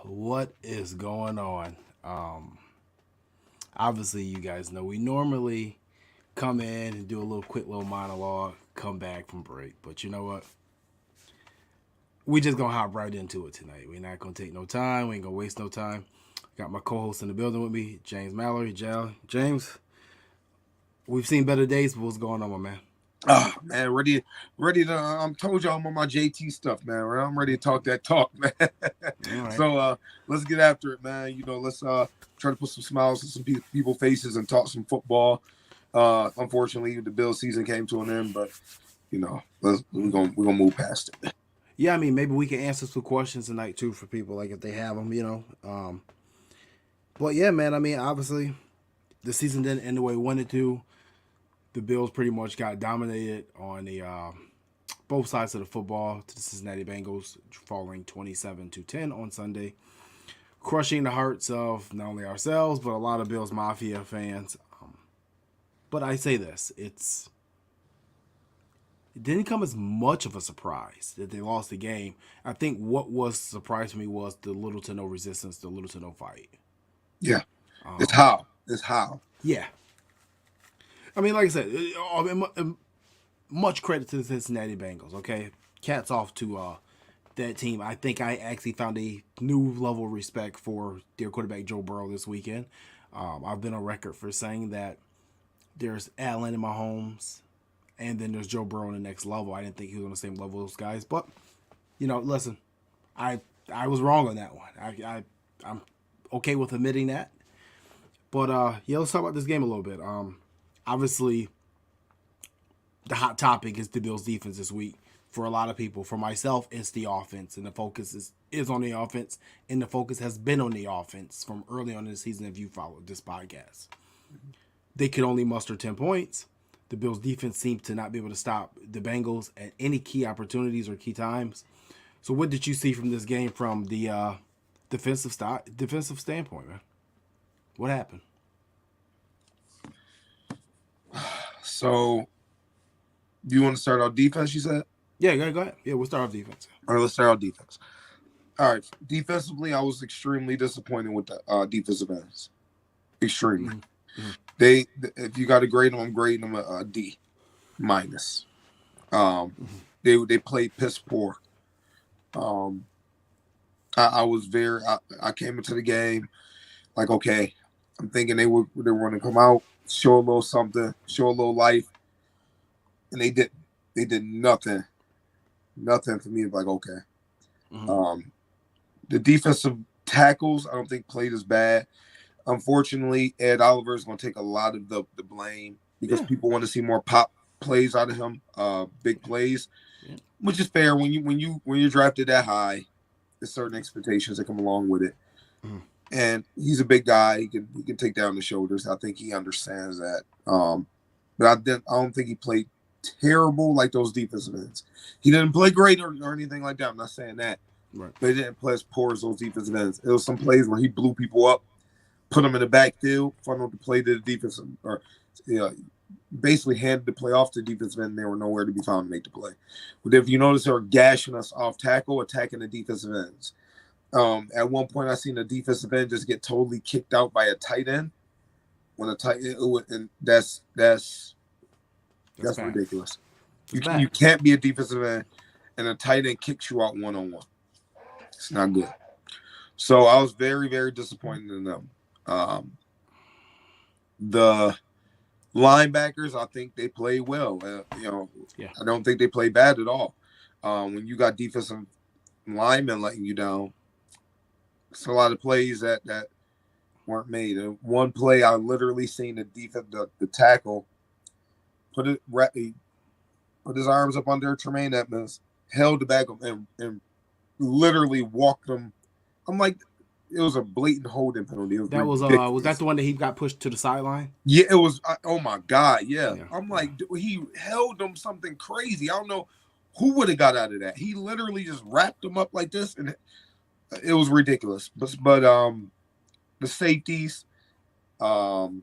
What is going on? Um, Obviously, you guys know we normally come in and do a little quick little monologue, come back from break. But you know what? We just gonna hop right into it tonight. We're not gonna take no time. We ain't gonna waste no time. Got my co-host in the building with me, James Mallory. James, we've seen better days, but what's going on, my man? Ah, man, ready to. Told y'all I'm on my JT stuff, man. Right? I'm ready to talk that talk, man. All right. so let's get after it, man. Let's try to put some smiles on some people faces and talk some football. Unfortunately, the Bill season came to an end, but we're gonna move past it. Yeah, I mean, maybe we can answer some questions tonight too for people, like if they have them, But yeah, man. I mean, obviously, the season didn't end the way we wanted to. The Bills pretty much got dominated on the both sides of the football to the Cincinnati Bengals, falling 27-10 on Sunday, crushing the hearts of not only ourselves but a lot of Bills Mafia fans. But I say this: it didn't come as much of a surprise that they lost the game. I think what was surprise to me was the little to no resistance, the little to no fight. Yeah, it's Um, how. It's how. yeah, I mean, like I said, much credit to the Cincinnati Bengals. Okay, cats off to that team. I think I actually found a new level of respect for their quarterback Joe Burrow this weekend. I've been on record for saying that there's Allen and Mahomes, and then there's Joe Burrow on the next level. I didn't think he was on the same level as those guys, but listen, I I was wrong on that one. I'm okay with admitting that. But yeah, let's talk about this game a little bit. Obviously, the hot topic is the Bills' defense this week. For a lot of people, for myself, it's the offense, and the focus is on the offense, and the focus has been on the offense from early on in the season. If you followed this podcast, they could only muster 10 points. The Bills' defense seemed to not be able to stop the Bengals at any key opportunities or key times. So, what did you see from this game from the defensive standpoint, man? What happened? So you want to start our defense? You said. Yeah, go ahead. Yeah, we'll start off defense. All right, let's start our defense. All right, defensively, I was extremely disappointed with the defensive ends. Extremely. Mm-hmm. If you got to grade them, I'm grading them a D minus. Um, they played piss poor. Um, I was I came into the game like, okay, I'm thinking they were going to come out, show a little something, show a little life, and they did. They did nothing for me. Like, okay. Mm-hmm. The defensive tackles, I don't think played as bad. Unfortunately, Ed Oliver is going to take a lot of the blame because Yeah. people want to see more pop plays out of him, big plays, Yeah. which is fair when you're drafted that high. There's certain expectations that come along with it, Mm-hmm. and he's a big guy. He can take down the shoulders. I think he understands that. But I don't think he played terrible like those defensive ends. He didn't play great or anything like that. I'm not saying that, Right. but he didn't play as poor as those defensive ends. It was some plays where he blew people up, put them in the backfield, funneled the play to the defensive, or you know, basically handed the play off to the defensive end. And they were nowhere to be found to make the play. But if you notice, they were gashing us off tackle, attacking the defensive ends. At one point, I seen a defensive end just get totally kicked out by a tight end. When a tight end, and That's that's bad. ridiculous. That's You bad. can't be a defensive end and a tight end kicks you out 1-on-1. It's not good. So I was very, very disappointed in them. The linebackers, I think they play well. Yeah. I don't think they play bad at all. When you got defensive linemen letting you down, it's a lot of plays that weren't made. And one play, I literally seen the tackle put it put his arms up under Tremaine Edmonds, held the back and literally walked him. I'm like, it was a blatant holding penalty. It was That was that ridiculous. the one that he got pushed to the sideline? Yeah, it was. Oh my god, yeah. Yeah. I'm Yeah. like, he held him something crazy. I don't know who would have got out of that. He literally just wrapped him up like this, and it was ridiculous. But the safeties, um,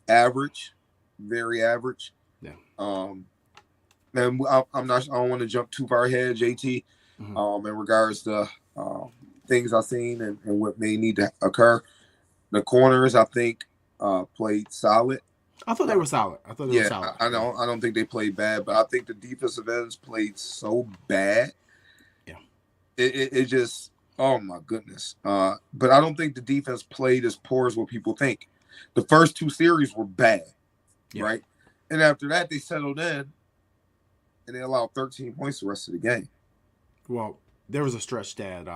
average, very average. Yeah. Um, and I'm not. I don't want to jump too far ahead, JT. Mm-hmm. in regards to things I've seen and what may need to occur. The corners, I think, played solid. I thought they Uh, were solid. I thought they were yeah, solid. I Yeah. don't. I don't think they played bad, but I think the defensive ends played so bad. Yeah. It just, oh my goodness. But I don't think the defense played as poor as what people think. The first two series were bad, Yeah. right? And after that, they settled in and they allowed 13 points the rest of the game. Well, there was a stretch that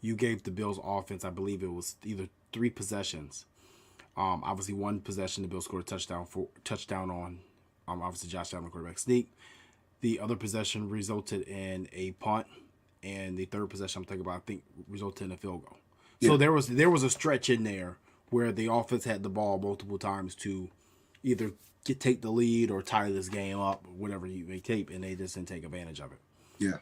you gave the Bills offense. I believe it was either 3 possessions. Obviously, one possession the Bills scored a touchdown on. Obviously, Josh Allen quarterback sneak. The other possession resulted in a punt, and the third possession I'm thinking about, I think, resulted in a field goal. Yeah. So there was a stretch in there where the offense had the ball multiple times to either take the lead or tie this game up, whatever you may take, and they just didn't take advantage of it. Yeah.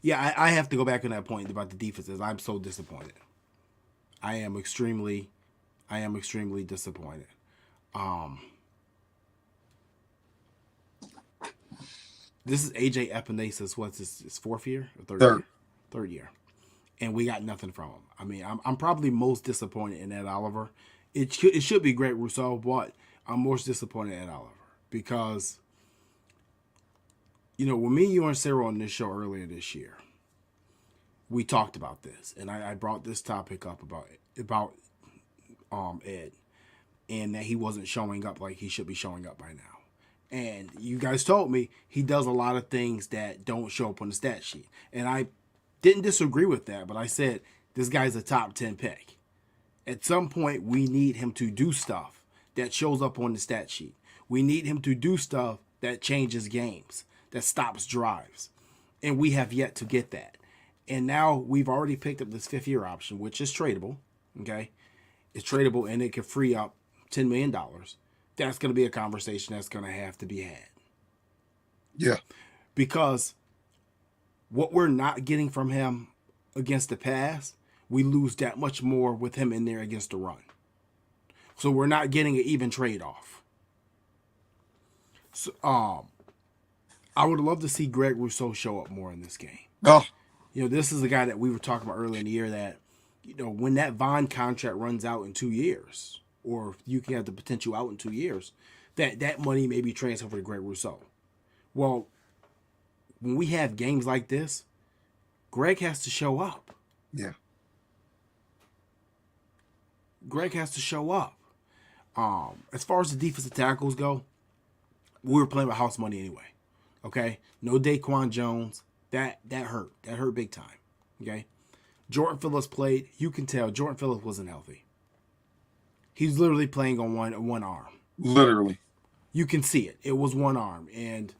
Yeah, I have to go back on that point about the defenses. I'm so disappointed. I am extremely disappointed. This is AJ Epinesa. What's his fourth year or third Third. year? Third year, and we got nothing from him. I mean, I'm probably most disappointed in Ed Oliver. It should be Greg Rousseau, but I'm most disappointed in Ed Oliver because when me, you, and Sarah on this show earlier this year, we talked about this, and I brought this topic up about Ed, and that he wasn't showing up like he should be showing up by now. And you guys told me he does a lot of things that don't show up on the stat sheet. And I didn't disagree with that, but I said, this guy's a top 10 pick. At some point, we need him to do stuff that shows up on the stat sheet. We need him to do stuff that changes games, that stops drives. And we have yet to get that. And now we've already picked up this 5th-year option, which is tradable. Okay? It's tradable, and it can free up $10 million. That's going to be a conversation that's going to have to be had. Yeah. Because what we're not getting from him against the pass, we lose that much more with him in there against the run. So we're not getting an even trade-off. So, I would love to see Greg Rousseau show up more in this game. Oh. This is a guy that we were talking about earlier in the year that, when that Vaughn contract runs out in 2 years, or you can have the potential out in 2 years, that money may be transferred to Greg Rousseau. Well, when we have games like this, Greg has to show up. Yeah. Greg has to show up. As far as the defensive tackles go, we were playing with house money anyway. Okay? No Daquan Jones. That hurt. That hurt big time. Okay? Jordan Phillips played. You can tell Jordan Phillips wasn't healthy. He's literally playing on one arm. Literally. You can see it. It was one arm. And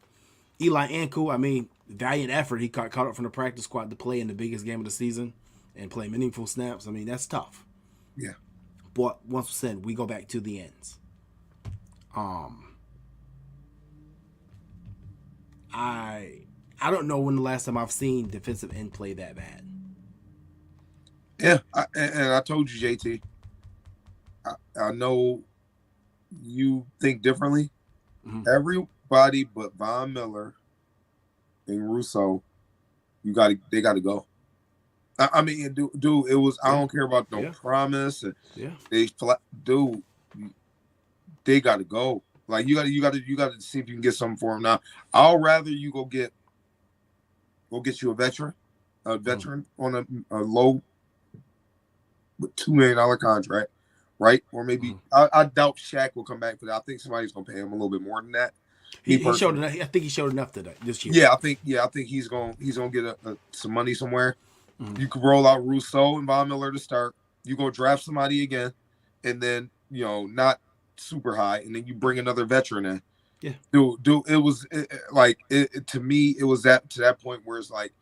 Eli Anku, I mean, valiant effort. He caught up from the practice squad to play in the biggest game of the season and play meaningful snaps. I mean, that's tough. Yeah. But once said, we go back to the ends. I don't know when the last time I've seen defensive end play that bad. Yeah, and I told you, JT, I know you think differently. Mm-hmm. Everybody but Von Miller and Rousseau, they got to go. I mean, dude, it was. I don't care about no promise. And they got to go. Like you got to see if you can get something for him now. I'll rather you go get you a veteran on a low with $2 million contract, right? Or maybe I doubt Shaq will come back for that. I think somebody's gonna pay him a little bit more than that. He showed enough. I think he showed enough today this year. Yeah, I think he's gonna get some money somewhere. Mm-hmm. You could roll out Rousseau and Von Miller to start. You go draft somebody again, and then not super high, and then you bring another veteran in. Yeah, dude, it was to me. It was to that point where it's like,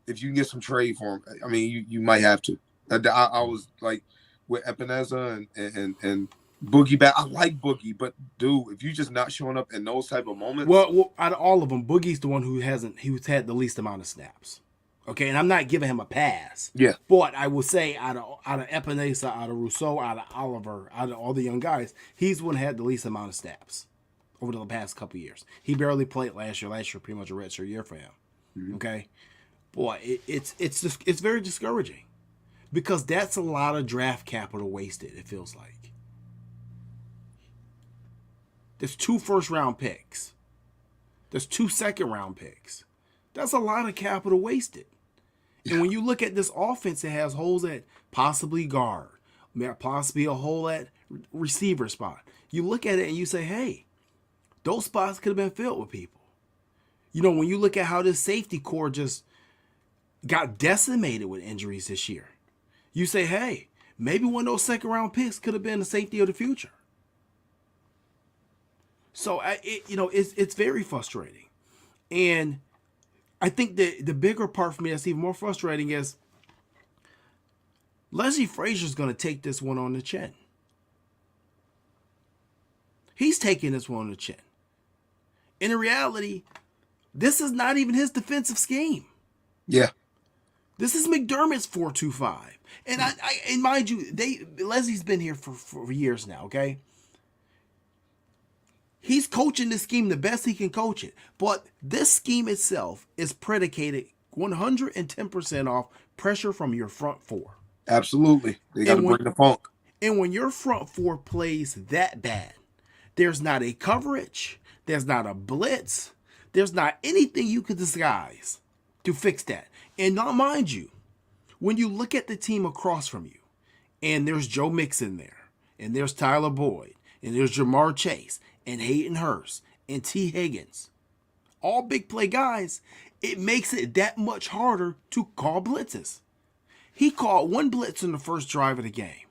if you can get some trade for him, I mean, you might have to. I was like with Epinesa and Boogie back. I like Boogie, but dude, if you just not showing up in those type of moments. Well, out of all of them, Boogie's the one who's had the least amount of snaps. Okay, and I'm not giving him a pass. Yeah. But I will say out of Epinesa, out of Rousseau, out of Oliver, out of all the young guys, he's the one who had the least amount of snaps over the past couple of years. He barely played last year. Last year, pretty much a redshirt year for him. Mhm. Okay, boy, it's very discouraging because that's a lot of draft capital wasted. It feels like there's 2 first-round picks, there's 2 second-round picks. That's a lot of capital wasted. And Yeah. when you look at this offense, it has holes at possibly guard, possibly a hole at receiver spot. You look at it and you say, hey, those spots could have been filled with people. You know, when you look at how this safety core just got decimated with injuries this year, you say, hey, maybe one of those second-round picks could have been the safety of the future. So, it's very frustrating. And I think the bigger part for me that's even more frustrating is Leslie Frazier's going to take this one on the chin. He's taking this one on the chin. And in reality, this is not even his defensive scheme. Yeah. This is McDermott's 4-2-5. And mind you, Leslie's been here for years now, okay? He's coaching this scheme the best he can coach it. But this scheme itself is predicated 110% off pressure from your front four. Absolutely. They got to bring the funk. And when your front four plays that bad, there's not a coverage, there's not a blitz, there's not anything you could disguise to fix that. And now, mind you, when you look at the team across from you, and there's Joe Mixon there, and there's Tyler Boyd, and there's Jamar Chase, and Hayden Hurst, and T. Higgins, all big play guys, it makes it that much harder to call blitzes. He called one blitz in the first drive of the game.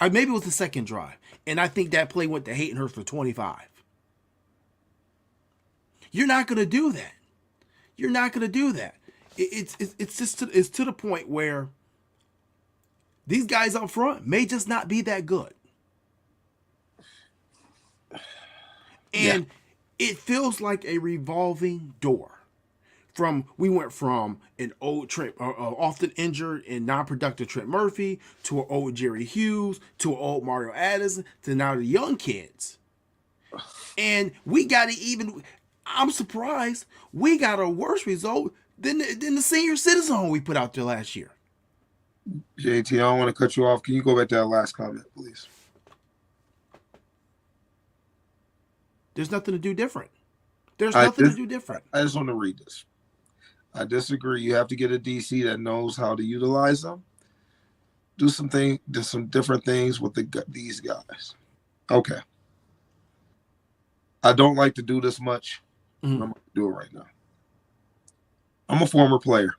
Maybe it was the second drive. And I think that play went to Hayden Hurst for 25. You're not going to do that. You're not going to do that. It's just it's to the point where these guys up front may just not be that good. And it feels like a revolving door. We went from an old often injured and non-productive Trent Murphy to an old Jerry Hughes to an old Mario Addison to now the young kids. And we got to even, I'm surprised, we got a worse result than the senior citizen home we put out there last year. JT, I don't want to cut you off. Can you go back to that last comment, please? There's nothing to do different. There's nothing to do different. I just want to read this. I disagree. You have to get a DC that knows how to utilize them. Do some different things with these guys. Okay. I don't like to do this much. But I'm going to do it right now. I'm a former player.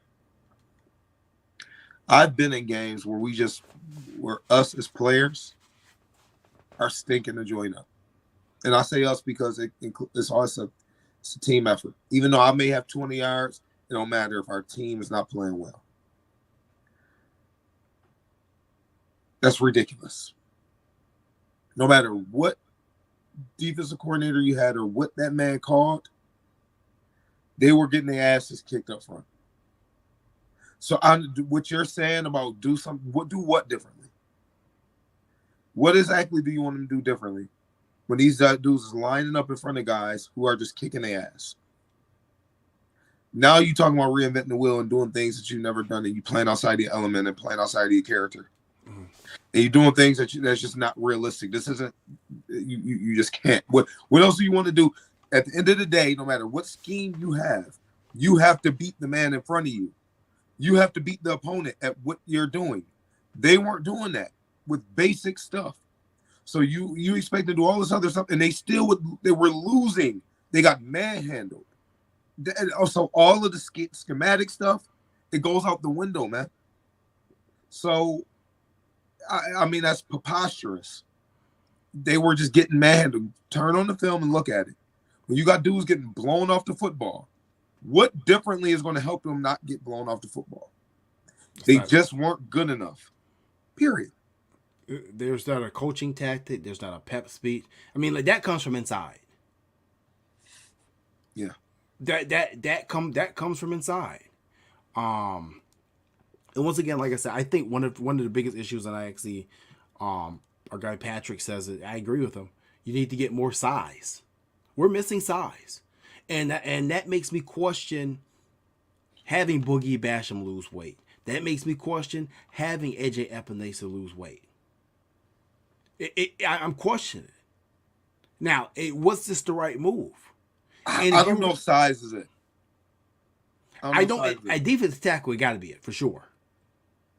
I've been in games where us as players are stinking the joint up. And I say us because it's a team effort. Even though I may have 20 yards, it don't matter if our team is not playing well. That's ridiculous. No matter what defensive coordinator you had or what that man called, they were getting their asses kicked up front. So what you're saying about do what differently? What exactly do you want them to do differently when these dudes is lining up in front of guys who are just kicking their ass? Now you're talking about reinventing the wheel and doing things that you've never done, and you playing outside your element and playing outside your character. Mm-hmm. And you're doing things that's just not realistic. This isn't you just can't. What else do you want to do? At the end of the day, no matter what scheme you have to beat the man in front of you. You have to beat the opponent at what you're doing. They weren't doing that with basic stuff. So you expect to do all this other stuff, and they were losing. They got manhandled. Also, all of the schematic stuff, it goes out the window, man. So, I mean, that's preposterous. They were just getting manhandled. Turn on the film and look at it. When you got dudes getting blown off the football, what differently is going to help them not get blown off the football? They just weren't good enough. Period. There's not a coaching tactic. There's not a pep speech. I mean, like that comes from inside. Yeah. That comes from inside. And once again, like I said, I think one of the biggest issues, and I actually, our guy Patrick says it. I agree with him. You need to get more size. We're missing size, and that makes me question having Boogie Basham lose weight. That makes me question having AJ Epinesa lose weight. I'm questioning it. Now, was this the right move? And I if don't know if size is it. I don't. A defensive tackle, it got to be it for sure.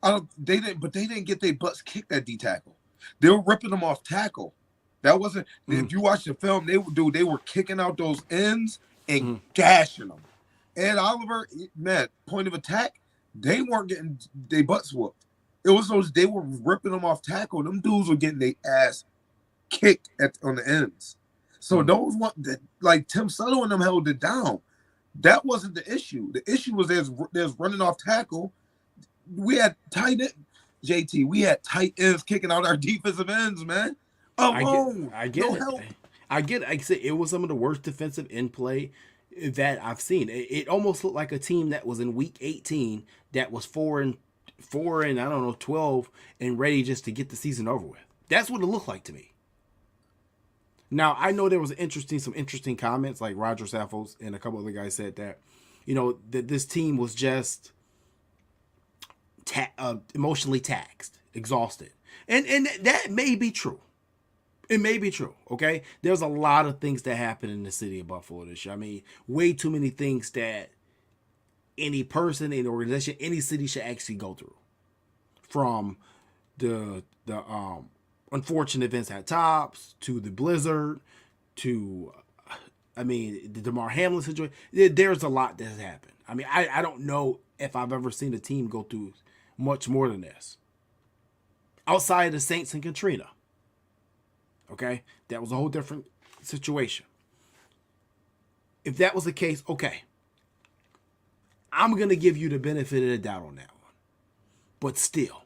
I don't. They didn't, but they didn't get their butts kicked at D tackle. They were ripping them off tackle. That wasn't. If you watch the film, they were kicking out those ends and gashing them. And Oliver, man, point of attack, they weren't getting their butts whooped. It was those they were ripping them off tackle. Them dudes were getting their ass kicked on the ends. So those one that like Tim Suttle and them held it down. That wasn't the issue. The issue was there's running off tackle. We had tight end, JT. We had tight ends kicking out our defensive ends, man. Alone. I get it. Help. I get it. Like I said, it was some of the worst defensive end play that I've seen. It almost looked like a team that was in week 18 that was 4-4 and I don't know 12 and ready just to get the season over with. That's what it looked like to me. Now I know there was some interesting comments like Roger Saffos and a couple other guys said that, that this team was just emotionally taxed, exhausted, and that may be true. It may be true, okay? There's a lot of things that happen in the city of Buffalo this year. I mean, way too many things that any person, any organization, any city should actually go through. From the unfortunate events at Tops, to the blizzard, to, the DeMar Hamlin situation. There's a lot that has happened. I mean, I don't know if I've ever seen a team go through much more than this. Outside of the Saints and Katrina. Okay? That was a whole different situation. If that was the case, okay. I'm going to give you the benefit of the doubt on that one. But still.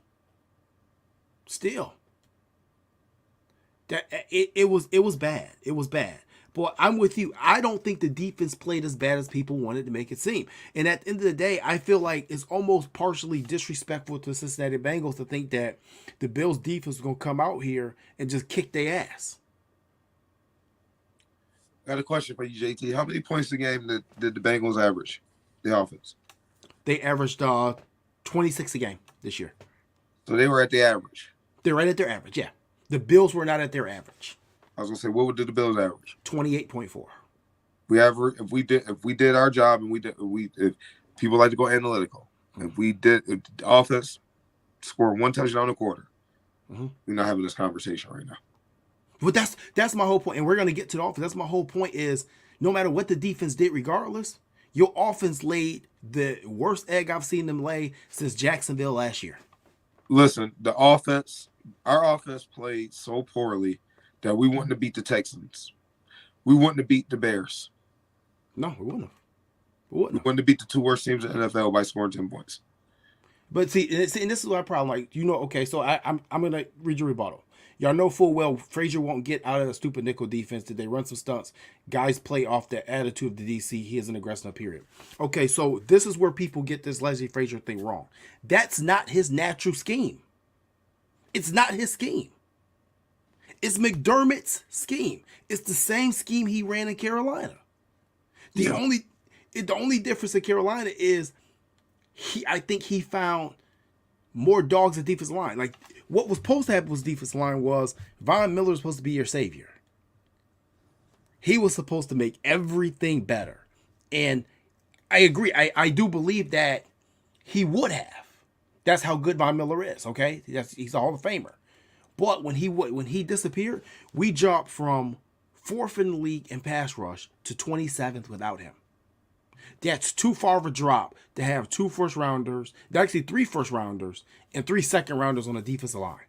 That it was bad. It was bad. But I'm with you. I don't think the defense played as bad as people wanted to make it seem. And at the end of the day, I feel like it's almost partially disrespectful to the Cincinnati Bengals to think that the Bills defense was going to come out here and just kick their ass. Got a question for you, JT. How many points a game did the Bengals average, the offense? They averaged 26 a game this year. So they were at the average. They're right at their average, yeah. The Bills were not at their average. I was gonna say, what did the Bills average? 28.4. If we did our job, and if people like to go analytical, if the offense scored one touchdown a quarter, we're not having this conversation right now. But that's my whole point, and we're gonna get to the offense. That's my whole point is no matter what the defense did, regardless, your offense laid the worst egg I've seen them lay since Jacksonville last year. Listen, our offense played so poorly that we wouldn't have beat the Texans. We wouldn't have beat the Bears. No, we wouldn't have. We wouldn't have beat the two worst teams in the NFL by scoring 10 points. But see, and this is my problem. Like, okay, so I'm going to read your rebuttal. Y'all know full well Frazier won't get out of the stupid nickel defense. Did they run some stunts? Guys play off the attitude of the DC. He isn't aggressive enough, period. Okay, so this is where people get this Leslie Frazier thing wrong. That's not his natural scheme. It's not his scheme. It's McDermott's scheme. It's the same scheme he ran in Carolina. The only difference in Carolina is I think he found more dogs at defensive line. Like what was supposed to happen with defensive line was Von Miller was supposed to be your savior. He was supposed to make everything better. And I agree. I do believe that he would have. That's how good Von Miller is, okay? He's a Hall of Famer. But when he disappeared, we jumped from 4th in the league in pass rush to 27th without him. That's too far of a drop to have 2 first-rounders, actually 3 first-rounders, and 3 second-rounders on the defensive line.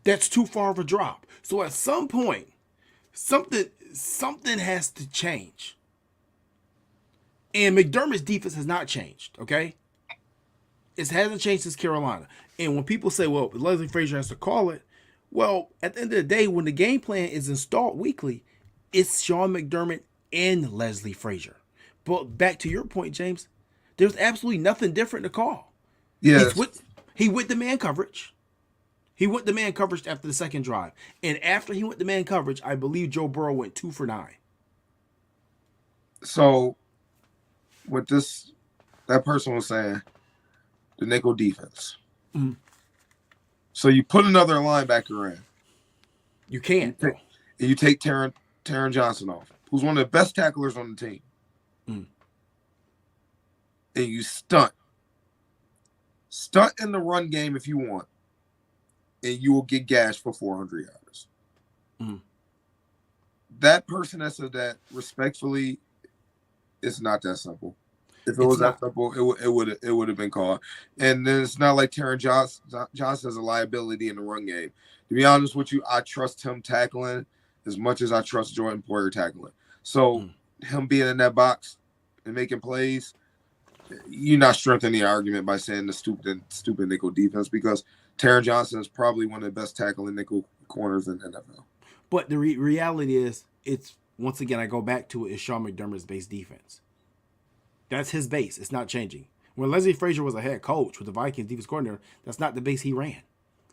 That's too far of a drop. So at some point, something has to change. And McDermott's defense has not changed, okay? It hasn't changed since Carolina. And when people say, well, Leslie Frazier has to call it, well, at the end of the day, when the game plan is installed weekly, it's Sean McDermott and Leslie Frazier. But back to your point, James, there's absolutely nothing different to call. Yes. He went the man coverage. He went the man coverage after the second drive. And after he went the man coverage, I believe Joe Burrow went 2 for 9. So what that person was saying, the nickel defense. Mm. So you put another linebacker in. You can't, though. And you take Taron Johnson off, who's one of the best tacklers on the team. Mm. And you stunt. Stunt in the run game if you want. And you will get gashed for 400 yards. Mm. That person that said that, respectfully, it's not that simple. If it was that simple, it would have been called. And then it's not like Taron Johnson is a liability in the run game. To be honest with you, I trust him tackling as much as I trust Jordan Poyer tackling. So him being in that box and making plays, you're not strengthening the argument by saying the stupid nickel defense, because Taron Johnson is probably one of the best tackling nickel corners in the NFL. But the reality is, it's, once again, I go back to it, is Sean McDermott's base defense. That's his base. It's not changing. When Leslie Frazier was a head coach with the Vikings defense coordinator, that's not the base he ran.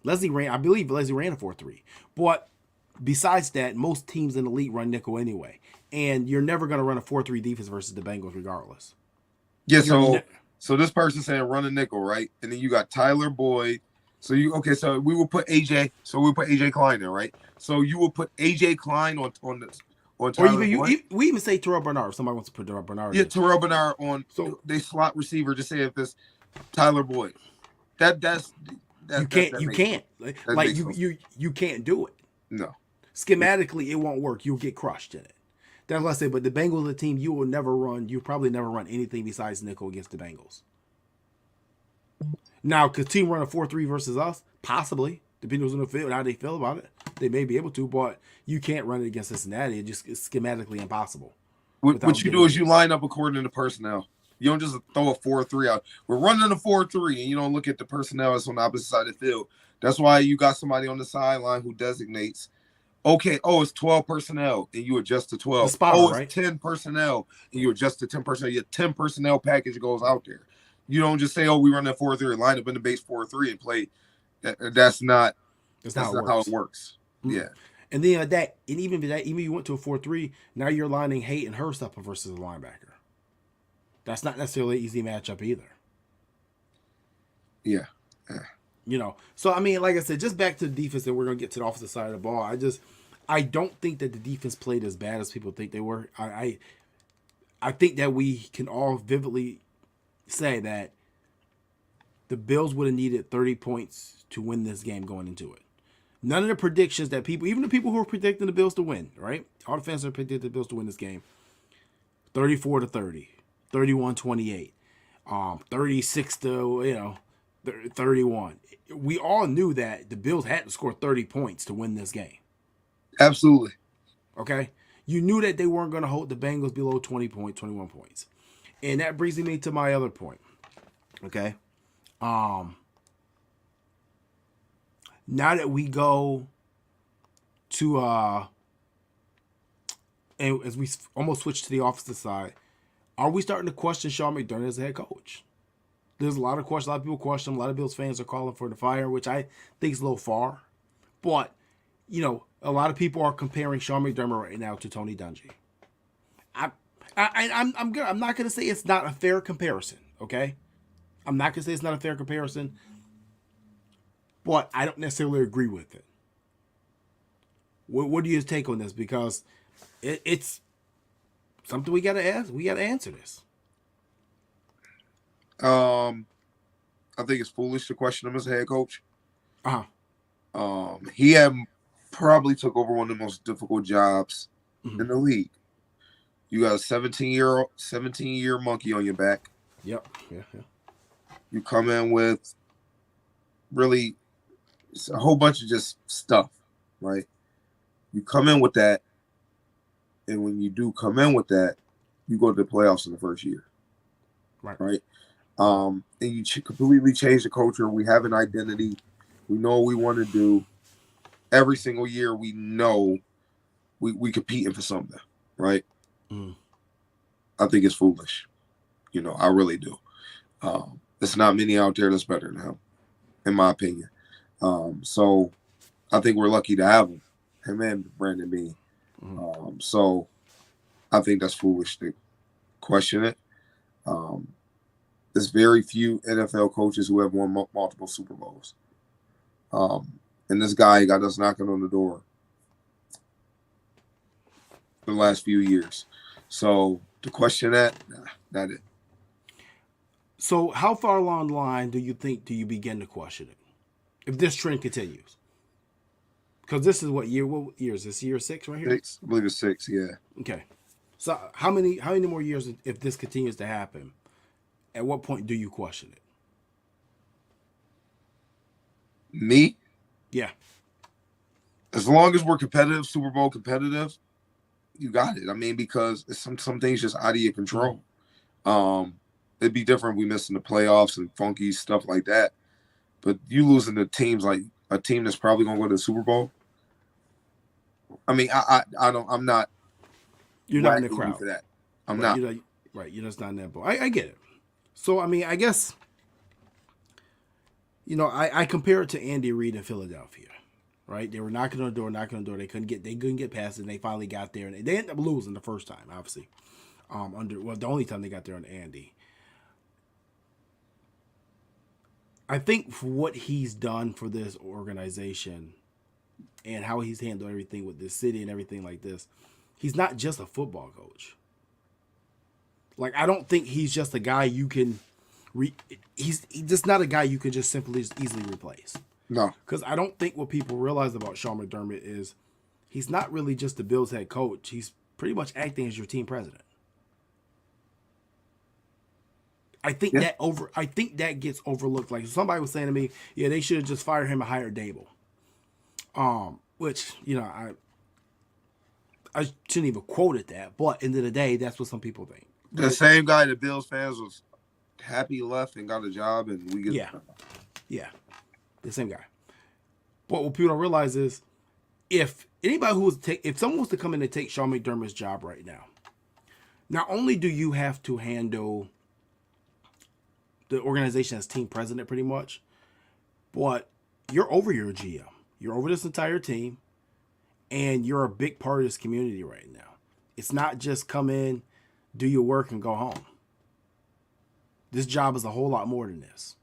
I believe Leslie ran a 4-3. But besides that, most teams in the league run nickel anyway. And you're never going to run a 4-3 defense versus the Bengals regardless. Yeah, so this person saying run a nickel, right? And then you got Tyler Boyd. So we will put AJ Klein there, right? So you will put AJ Klein on Tyler Boyd. We even say Terrell Bernard if somebody wants to put Terrell Bernard. Yeah, Terrell Bernard on they slot receiver, just say if it's Tyler Boyd. You can't do it. No. Schematically, it won't work. You'll get crushed in it. That's what I say. But the Bengals are a team you'll probably never run anything besides nickel against the Bengals. Now, could team run a 4-3 versus us? Possibly. Depending on the field, how they feel about it. They may be able to, but you can't run it against Cincinnati. It's schematically impossible. What you do is you line up according to personnel. You don't just throw a 4-3 out. We're running a 4-3, and you don't look at the personnel that's on the opposite side of the field. That's why you got somebody on the sideline who designates, okay, it's 12 personnel, and you adjust to 12. It's 10 personnel, and you adjust to 10 personnel. Your 10 personnel package goes out there. You don't just say, we run that 4-3, line up in the base 4-3 and play. That's not how it works. Mm-hmm. Yeah. And then even you went to a 4-3, now you're lining Haight and Hurst up versus a linebacker. That's not necessarily an easy matchup either. Yeah. So I mean, like I said, just back to the defense, and we're gonna get to the offensive side of the ball. I don't think that the defense played as bad as people think they were. I think that we can all vividly say that the Bills would have needed 30 points to win this game going into it. None of the predictions that even the people who were predicting the Bills to win, right? All the fans are predicting the Bills to win this game. 34-30, 31-28, 36-31. We all knew that the Bills had to score 30 points to win this game. Absolutely. Okay? You knew that they weren't going to hold the Bengals below 20 points, 21 points. And that brings me to my other point. Okay? Now that we go to and as we almost switch to the offensive side, are we starting to question Sean McDermott as a head coach? There's a lot of questions. A lot of people question him. A lot of Bills fans are calling for the fire, which I think is a little far. But, a lot of people are comparing Sean McDermott right now to Tony Dungy. I'm not going to say it's not a fair comparison, okay? I'm not going to say it's not a fair comparison, but I don't necessarily agree with it. What do you take on this? Because it's something we got to ask. We got to answer this. I think it's foolish to question him as a head coach. He had probably took over one of the most difficult jobs in the league. You got a 17-year monkey on your back. Yep. Yeah. You come in with really a whole bunch of just stuff, right? You come in with that, and when you do come in with that, you go to the playoffs in the first year. Right? And you completely change the culture. We have an identity. We know what we want to do. Every single year, we know we competing for something, right? I think it's foolish. I really do. There's not many out there that's better than him, in my opinion. So I think we're lucky to have him and Brandon Beane. So I think that's foolish to question it. Um, there's very few NFL coaches who have won multiple Super Bowls. And this guy got us knocking on the door for the last few years. So to question that, nah, not it. So how far along the line do you begin to question it if this trend continues? Because this is what year is this? Year 6 right here. Six, I believe it's six. Yeah. Okay. So how many more years if this continues to happen? At what point do you question it? Me, Yeah. as long as we're competitive, Super Bowl competitive, you got it. I mean, because it's some things just out of your control. It'd be different if we missing the playoffs and funky stuff like that. But you losing to teams like a team that's probably gonna go to the Super Bowl. I mean, I don't. I'm not You're not in the whacking you crowd. for that. I'm Right. not. You're not, right. You're just not in that boat. I get it. So I mean, I guess I compare it to Andy Reid in Philadelphia. Right? They were knocking on the door, knocking on the door. They couldn't get past it. And they finally got there, and they ended up losing the first time, obviously. The only time they got there on Andy. I think for what he's done for this organization and how he's handled everything with this city and everything like this, he's not just a football coach. Like I don't think he's just a guy you can. He's just not a guy you can just simply just easily replace. No. Because I don't think what people realize about Sean McDermott is he's not really just the Bills head coach. He's pretty much acting as your team president. I think that gets overlooked. Like somebody was saying to me, yeah, they should have just fired him and hired Dable. Which I shouldn't even quote it that, but end of the day, that's what some people think. The same guy that Bills fans was happy left and got a job, and we get yeah, the same guy. But what people don't realize is if someone was to come in and take Sean McDermott's job right now, not only do you have to handle the organization as team president pretty much, but you're over your GM. You're over this entire team, and you're a big part of this community right now. It's not just come in, do your work, and go home. This job is a whole lot more than this.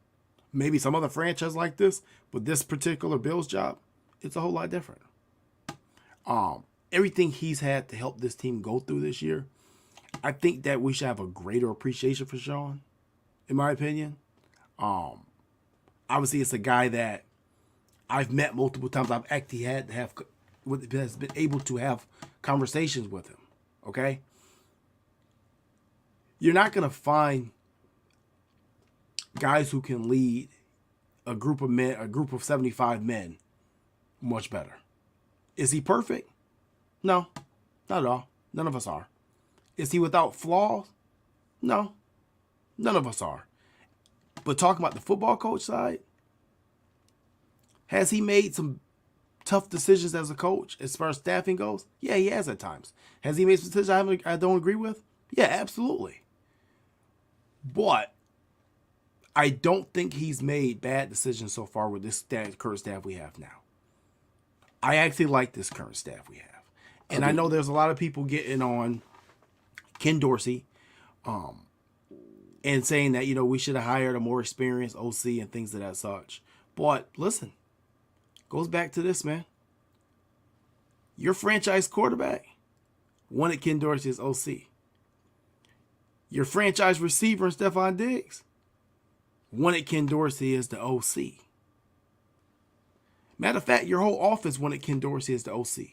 Maybe some other franchise like this, but this particular Bills job, it's a whole lot different. Everything he's had to help this team go through this year, I think that we should have a greater appreciation for Sean, in my opinion. Obviously, it's a guy that I've met multiple times. I've actually has been able to have conversations with him. Okay, you're not gonna find guys who can lead a group of 75 men, much better. Is he perfect? No, not at all. None of us are. Is he without flaws? No, none of us are. But talking about the football coach side, has he made some tough decisions as a coach as far as staffing goes? Yeah, he has at times. Has he made some decisions I don't agree with? Yeah, absolutely. But I don't think he's made bad decisions so far with this current staff we have now. I actually like this current staff we have. And I know there's a lot of people getting on Ken Dorsey and saying that, we should have hired a more experienced OC and things of that such. But listen, goes back to this, man. Your franchise quarterback wanted Ken Dorsey as OC. Your franchise receiver, Stephon Diggs, wanted Ken Dorsey as the OC. Matter of fact, your whole office wanted Ken Dorsey as the OC.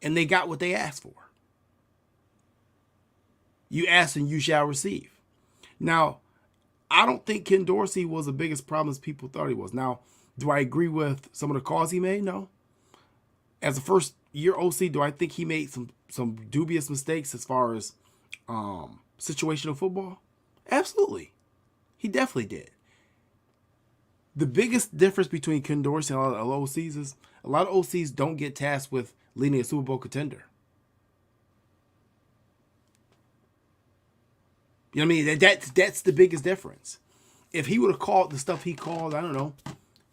And they got what they asked for. You ask and you shall receive. Now, I don't think Ken Dorsey was the biggest problem as people thought he was. Now, do I agree with some of the calls he made? No. As a first year OC, do I think he made some dubious mistakes as far as situational football? Absolutely. He definitely did. The biggest difference between Ken Dorsey and a lot of OCs is a lot of OCs don't get tasked with leading a Super Bowl contender. You know what I mean? That's the biggest difference. If he would have called the stuff he called, I don't know,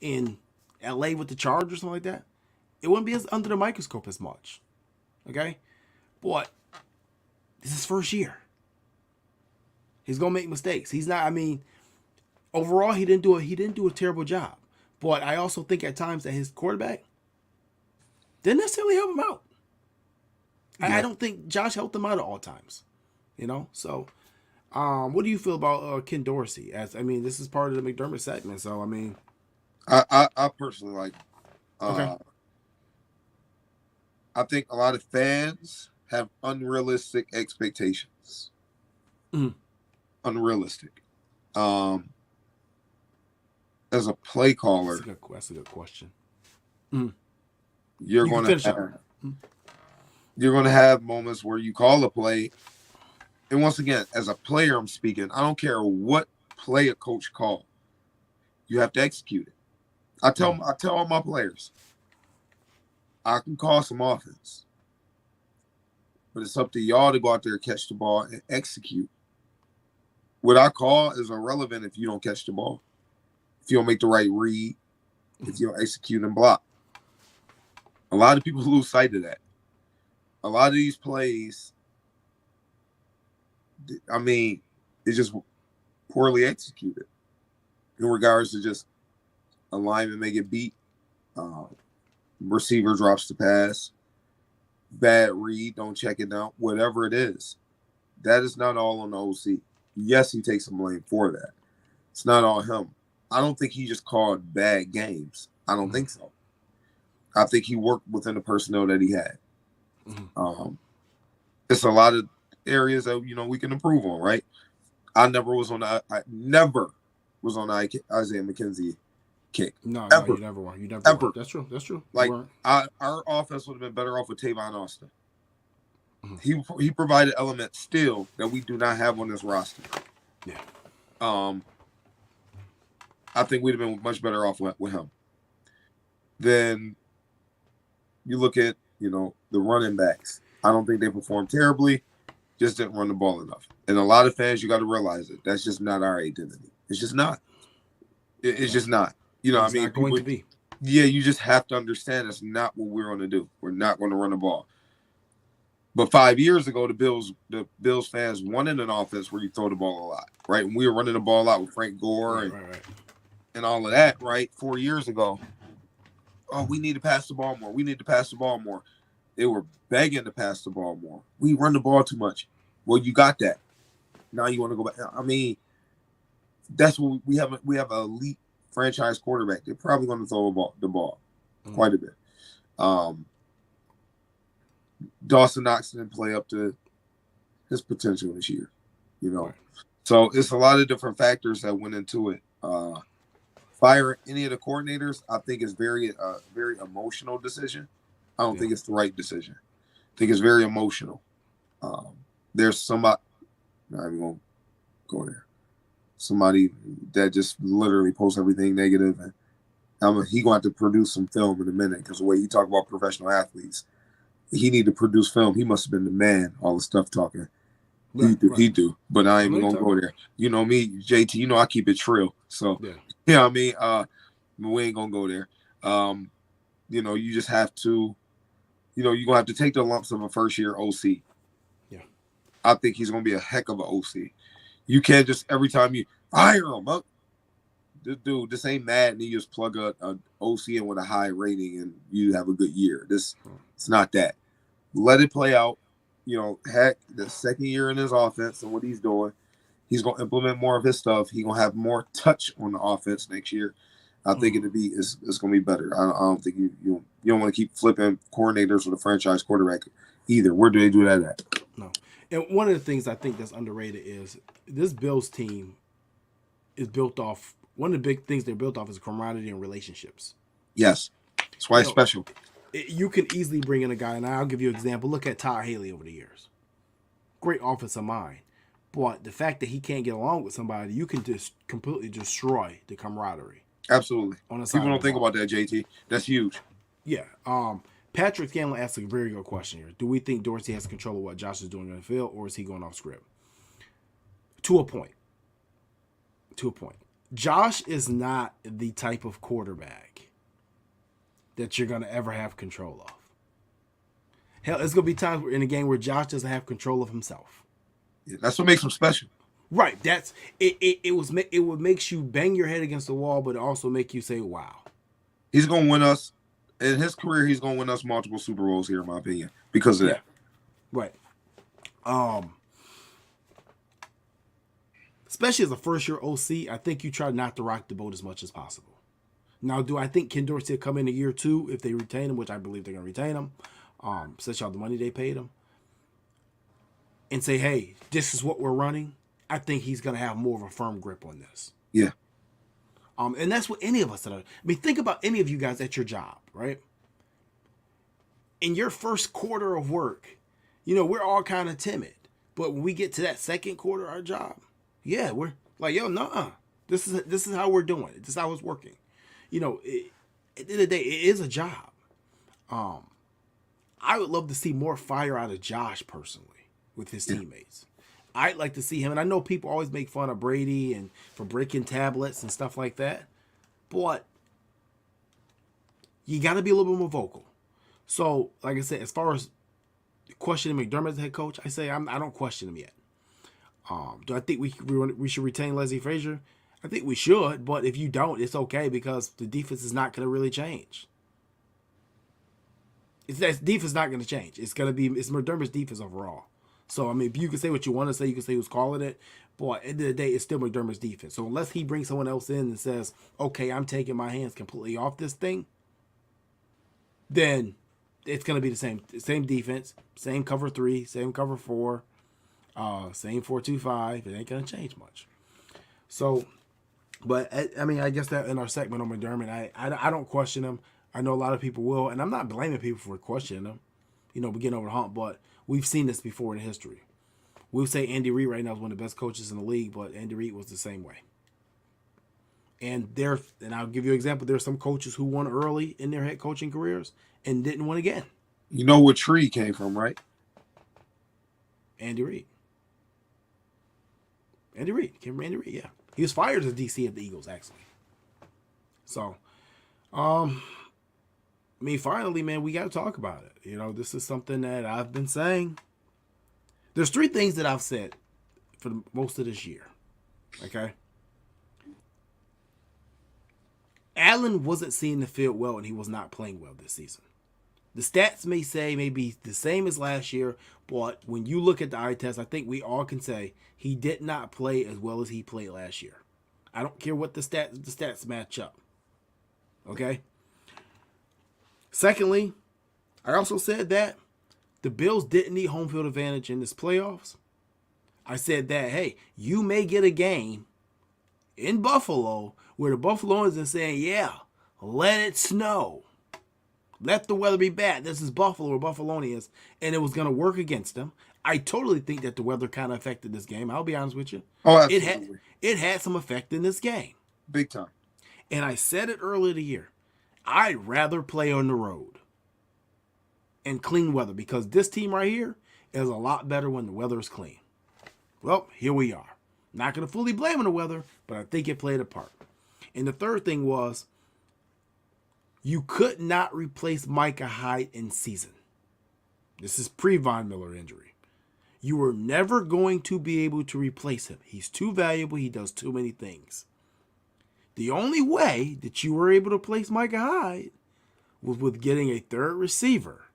in LA with the Chargers or something like that, it wouldn't be as under the microscope as much. Okay? But this is his first year. He's gonna make mistakes. He's not. I mean, overall, he didn't do a terrible job. But I also think at times that his quarterback didn't necessarily help him out. I don't think Josh helped him out at all times. So what do you feel about Ken Dorsey? This is part of the McDermott segment. So I personally like. Okay. I think a lot of fans have unrealistic expectations. Mm-hmm. Unrealistic. As a play caller, that's a good question. You're going to have moments where you call a play, and once again, as a player, I'm speaking. I don't care what play a coach call. You have to execute it. I tell all my players, I can call some offense, but it's up to y'all to go out there, catch the ball, and execute. What I call is irrelevant if you don't catch the ball, if you don't make the right read, if you don't execute and block. A lot of people lose sight of that. A lot of these plays, it's just poorly executed in regards to just a lineman may get beat, receiver drops the pass, bad read, don't check it down, whatever it is. That is not all on the OC. Yes, he takes some blame for that. It's not all him. I don't think he just called bad games. I don't think so. I think he worked within the personnel that he had. It's a lot of areas that we can improve on, right? I never was on the Isaiah McKenzie kick. No, you never were. You never ever. Were. That's true. Like our offense would have been better off with Tavon Austin. He provided elements still that we do not have on this roster. Yeah. I think we'd have been much better off with him. Then you look at, the running backs. I don't think they performed terribly, just didn't run the ball enough. And a lot of fans, you got to realize it. That's just not our identity. It's just not. It's just not. It's not going to be. Yeah, you just have to understand that's not what we're going to do. We're not going to run the ball. But 5 years ago, the Bills fans wanted an offense where you throw the ball a lot, right? And we were running the ball a lot with Frank Gore and all of that, right? 4 years ago. Oh, we need to pass the ball more. We need to pass the ball more. They were begging to pass the ball more. We run the ball too much. Well, you got that. Now you want to go back. That's what we have. We have an elite franchise quarterback. They're probably going to throw the ball quite a bit. Dawson Knox didn't play up to his potential this year, So it's a lot of different factors that went into it. Fire any of the coordinators, I think, is very emotional decision. I don't think it's the right decision. I think it's very emotional. There's somebody, not even going to go there. Somebody that just literally posts everything negative, and he going to have to produce some film in a minute because the way he talk about professional athletes, he need to produce film. He must have been the man. All the stuff talking, he do. But I ain't even gonna go there. You know me, JT. I keep it trill. So we ain't gonna go there. You just have to. You're gonna have to take the lumps of a first year OC. Yeah, I think he's gonna be a heck of an OC. You can't just every time you fire him up. Dude, this ain't mad, and you just plug a OC in with a high rating, and you have a good year. It's not that. Let it play out. Heck, the second year in his offense and what he's doing, he's gonna implement more of his stuff. He's gonna have more touch on the offense next year. I think it's gonna be better. I don't think you don't want to keep flipping coordinators with a franchise quarterback either. Where do they do that at? No. And one of the things I think that's underrated is this Bills team is built off. One of the big things they're built off is camaraderie and relationships. Yes. That's why it's special. You can easily bring in a guy, and I'll give you an example. Look at Todd Haley over the years. Great offensive mind. But the fact that he can't get along with somebody, you can just completely destroy the camaraderie. Absolutely. People don't think about that, JT. That's huge. Yeah. Patrick Scanlon asked a very good question here. Do we think Dorsey has control of what Josh is doing in the field, or is he going off script? To a point. Josh is not the type of quarterback that you're going to ever have control of. Hell, it's going to be times in a game where Josh doesn't have control of himself. Yeah, that's what makes him special. Right. That's it. It would makes you bang your head against the wall, but also make you say, "Wow." He's going to win us in his career. He's going to win us multiple Super Bowls here, in my opinion, because of Yeah. that. Right. Especially as a first year OC, I think you try not to rock the boat as much as possible. Now, do I think Ken Dorsey will come in a year two if they retain him, which I believe they're going to retain him, especially all the money they paid him, and say, "Hey, this is what we're running." I think he's going to have more of a firm grip on this. Yeah. And that's what any of us that are. I mean, think about any of you guys at your job, right? In your first quarter of work, we're all kind of timid. But when we get to that second quarter of our job, yeah, we're like, yo, nah. This is how we're doing it. This is how it's working. At the end of the day, it is a job. I would love to see more fire out of Josh personally with his teammates. I'd like to see him, and I know people always make fun of Brady and for breaking tablets and stuff like that, but you got to be a little bit more vocal. So, like I said, as far as questioning McDermott as head coach, I say I don't question him yet. Do I think we should retain Leslie Frazier? I think we should, but if you don't, it's okay because the defense is not going to really change. That defense not going to change. It's McDermott's defense overall. So, I mean, you can say what you want to say. You can say who's calling it. But at the end of the day, it's still McDermott's defense. So, unless he brings someone else in and says, okay, I'm taking my hands completely off this thing, then it's going to be the same defense, same cover 3, same cover 4, same 4-2-5. It ain't going to change much. So, but, I mean, I guess that in our segment on McDermott, I don't question him. I know a lot of people will, and I'm not blaming people for questioning him. We're getting over the hump, but we've seen this before in history. We'll say Andy Reid right now is one of the best coaches in the league, but Andy Reid was the same way. And I'll give you an example. There are some coaches who won early in their head coaching careers and didn't win again. You know what tree came from, right? Andy Reid. Came from Andy Reid, yeah. He was fired as DC of the Eagles, actually. So, finally, man, we got to talk about it. This is something that I've been saying. There's 3 things that I've said for most of this year. Okay? Allen wasn't seeing the field well, and he was not playing well this season. The stats may say maybe the same as last year, but when you look at the eye test, I think we all can say he did not play as well as he played last year. I don't care what the stats match up. Okay? Secondly, I also said that the Bills didn't need home field advantage in this playoffs. I said that, hey, you may get a game in Buffalo where the Buffaloans are saying, yeah, let it snow. Let the weather be bad. This is Buffalo or Buffalonians, and it was going to work against them. I totally think that the weather kind of affected this game. I'll be honest with you. Oh, absolutely. It had some effect in this game. Big time. And I said it earlier in the year. I'd rather play on the road and clean weather because this team right here is a lot better when the weather is clean. Well, here we are. Not going to fully blame on the weather, but I think it played a part. And the third thing was you could not replace Micah Hyde in season. This is pre-Von Miller injury. You were never going to be able to replace him. He's too valuable. He does too many things. The only way that you were able to place Micah Hyde was with getting a third receiver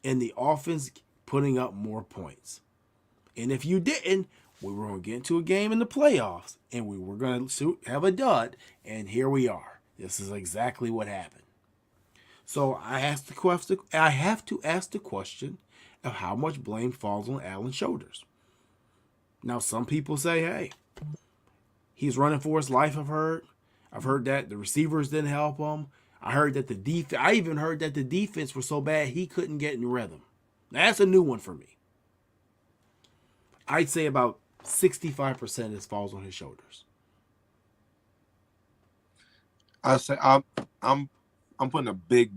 and the offense putting up more points. And if you didn't, we were going to get into a game in the playoffs and we were going to have a dud. And here we are. This is exactly what happened. So I have to ask the question of how much blame falls on Allen's shoulders. Now, some people say, hey, he's running for his life, I've heard that the receivers didn't help him. I even heard that the defense was so bad he couldn't get in rhythm. Now, that's a new one for me. I'd say about 65% of this falls on his shoulders. I say I'm putting a big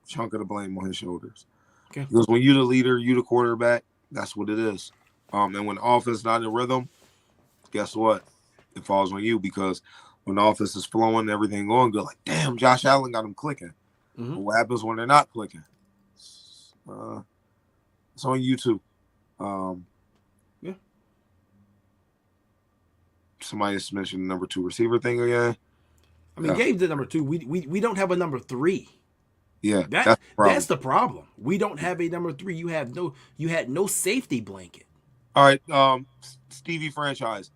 chunk of the blame on his shoulders. Okay. Because when you're the leader, you're the quarterback, that's what it is. And when the offense not in rhythm, guess what? It falls on you because when the offense is flowing, everything going good, like, damn, Josh Allen got them clicking. Mm-hmm. But what happens when they're not clicking? It's on you too. Um, Yeah. Somebody just mentioned the number 2 receiver thing again. I mean, Yeah, Gabe's the number 2. We don't have a number 3. yeah, That that's the that's problem. the problem. We don't have a number 3. You had no safety blanket. All right, Stevie franchise.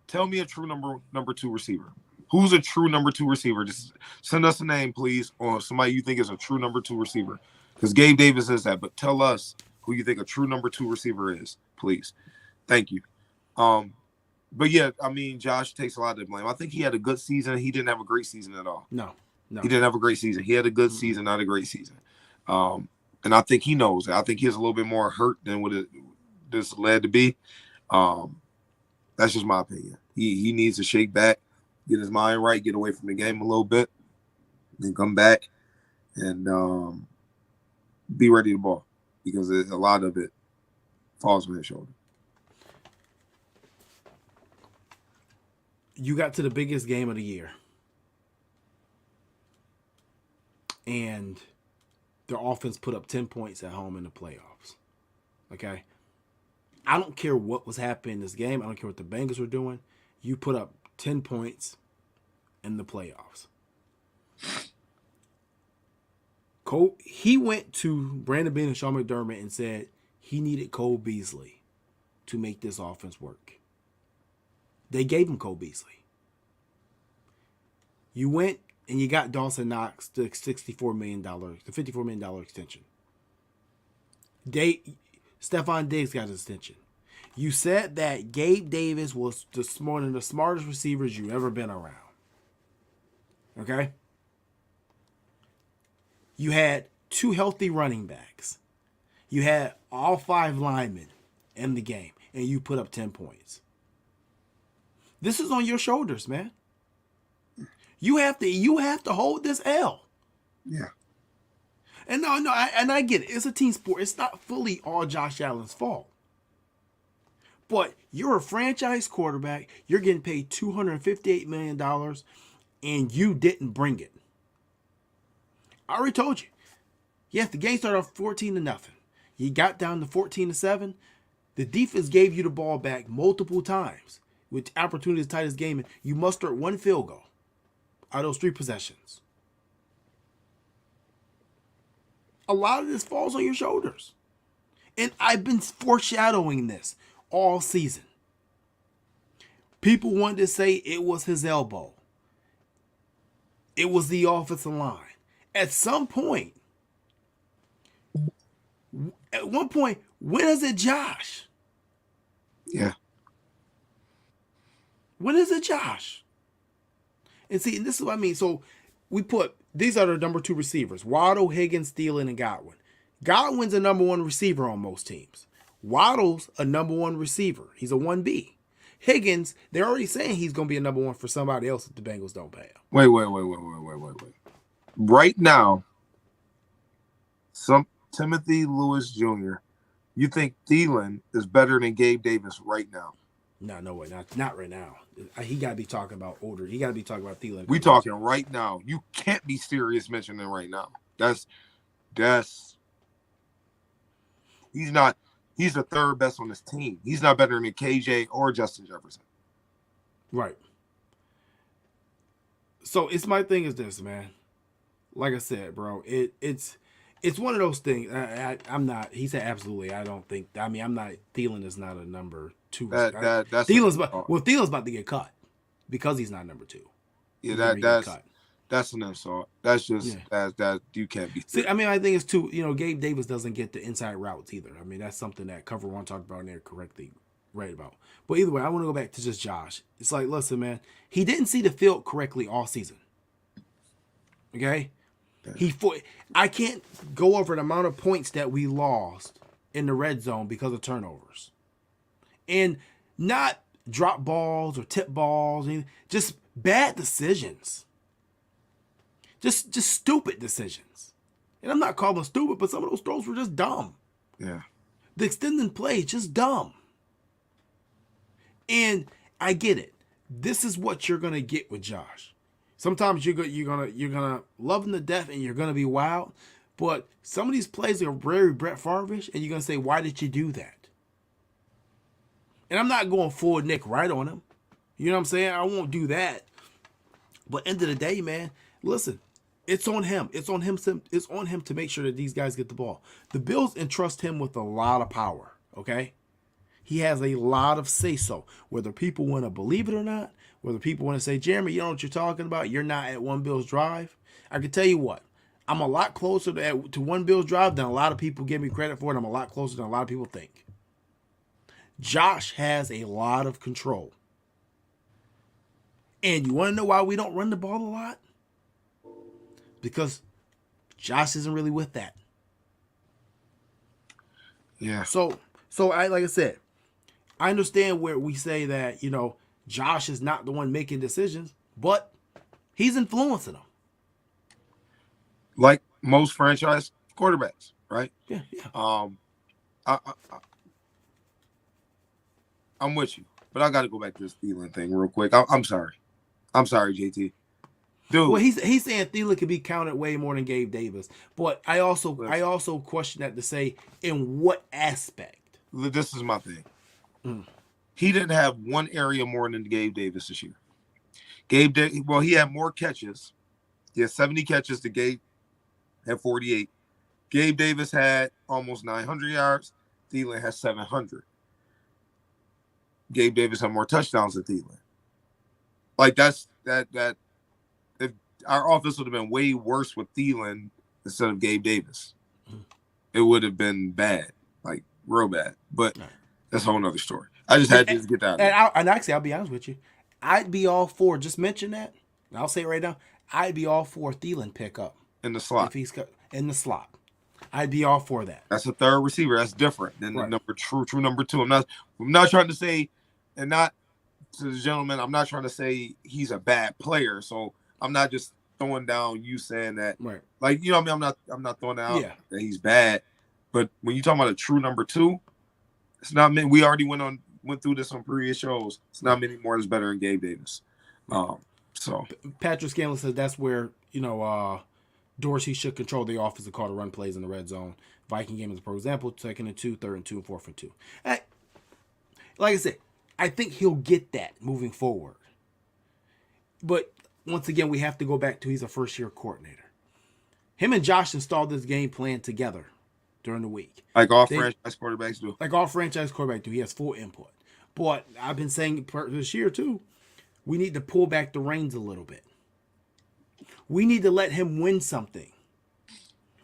Tell me a true number 2 receiver. Who's a true number 2 receiver? Just send us a name, please, or somebody you think is a true number 2 receiver. Because Gabe Davis is that, but tell us who you think a true number 2 receiver is, please. Thank you. Um, but yeah, I mean, Josh takes a lot of the blame. I think he had a good season. He didn't have a great season at all. No, no. He didn't have a great season. He had a good season, not a great season. And I think he knows that. I think he's a little bit more hurt than what this led to be. That's just my opinion. He needs to shake back, get his mind right, get away from the game a little bit, then come back and be ready to ball because a lot of it falls on his shoulder. You got to the biggest game of the year, and their offense put up 10 points at home in the playoffs. Okay? I don't care what was happening in this game. I don't care what the Bengals were doing. You put up 10 points in the playoffs. He went to Brandon Beane and Sean McDermott and said he needed Cole Beasley to make this offense work. They gave him Cole Beasley. You went and you got Dawson Knox the $54 million extension. Stephon Diggs got an extension. You said that Gabe Davis was one of the smartest receivers you've ever been around. Okay? You had 2 healthy running backs. You had all 5 linemen in the game, and you put up 10 points. This is on your shoulders, man. You have to hold this L. Yeah. And I get it. It's a team sport. It's not fully all Josh Allen's fault. But you're a franchise quarterback. You're getting paid $258 million, and you didn't bring it. I already told you. Yes, the game started off 14-0. You got down to 14-7. The defense gave you the ball back multiple times with opportunities to tie this game. You mustered 1 field goal out of those 3 possessions. A lot of this falls on your shoulders. And I've been foreshadowing this all season. People wanted to say it was his elbow. It was the offensive line. At some point, when is it Josh? Yeah. When is it Josh? And see, and this is what I mean. So we put, these are the number 2 receivers. Waddle, Higgins, Thielen, and Godwin. Godwin's a number 1 receiver on most teams. Waddle's a number 1 receiver. He's a 1B. Higgins, they're already saying he's going to be a number 1 for somebody else if the Bengals don't pay him. Wait. Right now, Timothy Lewis Jr., you think Thielen is better than Gabe Davis right now? No way. Not right now. He got to be talking about older. He got to be talking about Thielen. We talking right now. You can't be serious mentioning right now. That's he's not. He's the 3rd best on this team. He's not better than KJ or Justin Jefferson. Right. So it's my thing is this, man. Like I said, bro, it's one of those things. I'm not. He said absolutely. I don't think. I mean, I'm not. Thielen is not a number 2. That's Thielen's about to get cut because he's not number 2. Yeah, that's an insult. That's just that you can't be. See, I mean, I think it's too. Gabe Davis doesn't get the inside routes either. I mean, that's something that Cover One talked about and they're correctly right about. But either way, I want to go back to just Josh. It's like, listen, man, he didn't see the field correctly all season. Okay, I can't go over the amount of points that we lost in the red zone because of turnovers, and not drop balls or tip balls, just bad decisions. Just stupid decisions. And I'm not calling them stupid, but some of those throws were just dumb. Yeah. The extending play, just dumb. And I get it. This is what you're gonna get with Josh. Sometimes you're gonna love him to death and you're gonna be wild, but some of these plays are very Brett Favre-ish, and you're gonna say, why did you do that? And I'm not going full Nick Wright on him. You know what I'm saying? I won't do that. But end of the day, man, listen, it's on him. It's on him. It's on him to make sure that these guys get the ball. The Bills entrust him with a lot of power. Okay, he has a lot of say so. Whether people want to believe it or not, whether people want to say, Jeremy, you know what you're talking about. You're not at One Bills Drive. I can tell you what. I'm a lot closer to One Bills Drive than a lot of people give me credit for, and I'm a lot closer than a lot of people think. Josh has a lot of control. And you want to know why we don't run the ball a lot? Because Josh isn't really with that. Yeah. So like I said, I understand where we say that, Josh is not the one making decisions, but he's influencing them. Like most franchise quarterbacks, right? Yeah. I'm with you, but I got to go back to this Thielen thing real quick. I'm sorry, JT. Dude. Well, he's saying Thielen could be counted way more than Gabe Davis, but I also question that to say in what aspect. This is my thing. He didn't have one area more than Gabe Davis this year. He had more catches. He had 70 catches to Gabe had 48. Gabe Davis had almost 900 yards. Thielen has 700. Gabe Davis had more touchdowns than Thielen. Like that. If our offense would have been way worse with Thielen instead of Gabe Davis, it would have been bad, like real bad. But that's a whole nother story. I just had to get that out. And actually, I'll be honest with you. I'd be all for, just mention that, and I'll say it right now, I'd be all for Thielen pickup. In the slot. If he's in the slot. I'd be all for that. That's a third receiver. That's different than the true number two. I'm not trying to say, and not to the gentleman, I'm not trying to say he's a bad player. So I'm not just throwing down you saying that. Right. Like, you know what I mean? I'm not throwing out that he's bad. But when you talking about a true number two, it's not many. We already went through this on previous shows. It's not many more that's better than Gabe Davis. So Patrick Scanlon says that's where, Dorsey should control the offense and call the run plays in the red zone. Viking game is, for example, 2nd and 2, 3rd and 2, and 4th and 2. Like I said, I think he'll get that moving forward. But once again, we have to go back to he's a first-year coordinator. Him and Josh installed this game plan together during the week. Like all franchise quarterbacks do. Like all franchise quarterbacks do. He has full input. But I've been saying this year, too, we need to pull back the reins a little bit. We need to let him win something.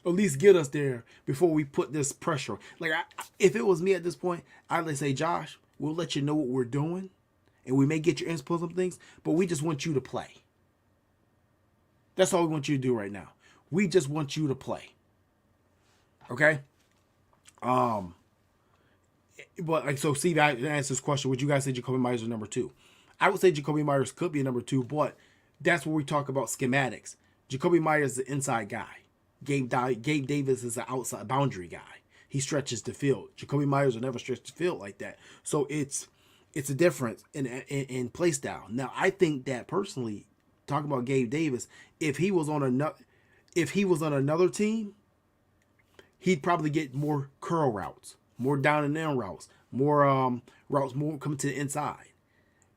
Or at least get us there before we put this pressure. Like, if it was me at this point, I'd say, Josh, we'll let you know what we're doing. And we may get your input on things, but we just want you to play. That's all we want you to do right now. We just want you to play. Okay? But like, so Steve, I answered this question. Would you guys say Jacoby Myers is number 2? I would say Jacoby Myers could be a number 2, but that's where we talk about schematics. Jacoby Myers is the inside guy. Gabe Davis is the outside boundary guy. He stretches the field. Jacoby Myers will never stretch the field like that. So it's a difference in play style. Now, I think that personally, talking about Gabe Davis, if he was on another team, he'd probably get more curl routes, more down and in routes, more routes more coming to the inside.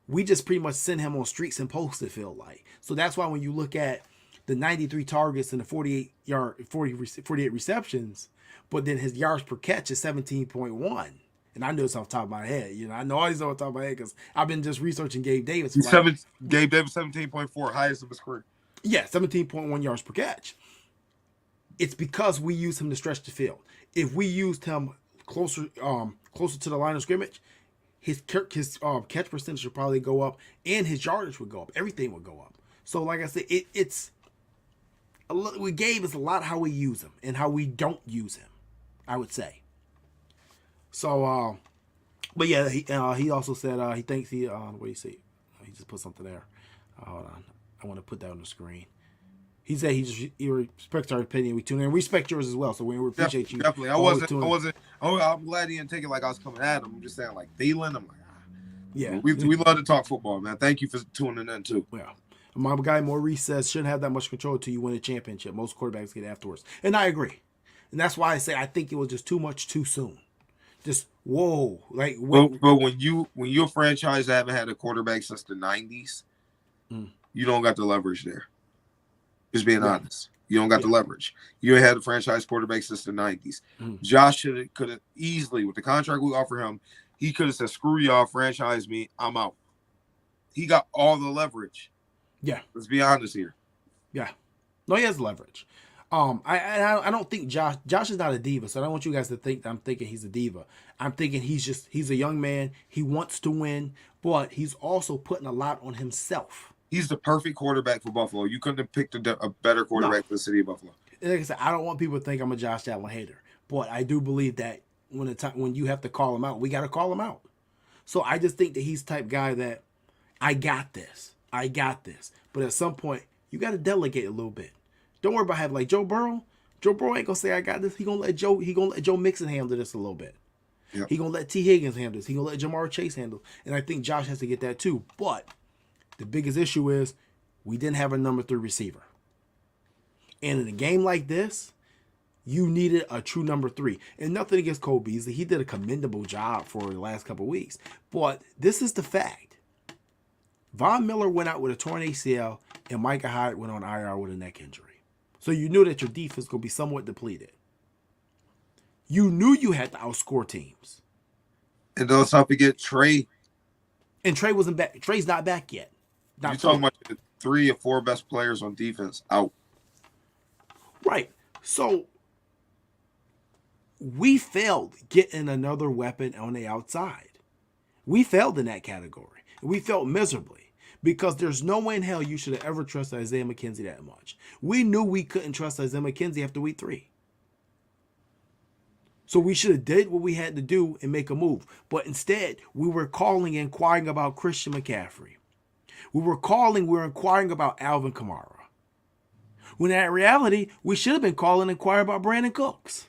We just pretty much send him on streaks and posts, it feel like. So that's why when you look at the 93 targets and the 48 receptions, but then his yards per catch is 17.1. And I know it's off the top of my head. I know all these off the top of my head because I've been just researching Gabe Davis. Gabe Davis 17.4, highest of his career. Yeah, 17.1 yards per catch. It's because we use him to stretch the field. If we used him closer to the line of scrimmage, his catch percentage would probably go up, and his yardage would go up. Everything would go up. So, like I said, it's a lot. We gave us a lot how we use him and how we don't use him, I would say. So, but yeah, he also said he thinks what do you see? He just put something there. Hold on, I want to put that on the screen. He said he respects our opinion. We tune in. We respect yours as well. So we appreciate you. Definitely. I'm glad he didn't take it like I was coming at him. I'm just saying, like, Thielen, I'm like, yeah. We love to talk football, man. Thank you for tuning in too. Yeah. My guy Maurice says shouldn't have that much control until you win a championship. Most quarterbacks get afterwards, and I agree. And that's why I say I think it was just too much too soon. Just whoa, like But when you're a franchise that haven't had a quarterback since the '90s, you don't got the leverage there. Just being honest, you don't got the leverage. You ain't had a franchise quarterback since the '90s. Josh could have easily, with the contract we offer him, he could have said, "Screw y'all, franchise me, I'm out." He got all the leverage. Yeah, let's be honest here. Yeah, no, he has leverage. I don't think Josh is not a diva, so I don't want you guys to think that I'm thinking he's a diva. I'm thinking he's a young man. He wants to win, but he's also putting a lot on himself. He's the perfect quarterback for Buffalo. You couldn't have picked a better quarterback for the city of Buffalo. Like I said, I don't want people to think I'm a Josh Allen hater, but I do believe that when you have to call him out, we got to call him out. So I just think that he's the type of guy that I got this. But at some point, you got to delegate a little bit. Don't worry about having like Joe Burrow. Joe Burrow ain't gonna say I got this. He gonna let Joe Mixon handle this a little bit. Yep. He gonna let T. Higgins handle this. He gonna let Jamar Chase handle. And I think Josh has to get that too. But the biggest issue is we didn't have a number 3 receiver. And in a game like this, you needed a true number 3. And nothing against Cole Beasley. He did a commendable job for the last couple of weeks. But this is the fact. Von Miller went out with a torn ACL, and Micah Hyde went on IR with a neck injury. So you knew that your defense was going to be somewhat depleted. You knew you had to outscore teams. And don't forget Trey. And Trey wasn't back. Trey's not back yet. You're talking about the 3 or 4 best players on defense out. Right. So we failed getting another weapon on the outside. We failed in that category. We felt miserably because there's no way in hell you should have ever trusted Isaiah McKenzie that much. We knew we couldn't trust Isaiah McKenzie after week 3. So we should have did what we had to do and make a move. But instead, we were inquiring about Christian McCaffrey. We were inquiring about Alvin Kamara. When in reality, we should have been calling and inquiring about Brandon Cooks.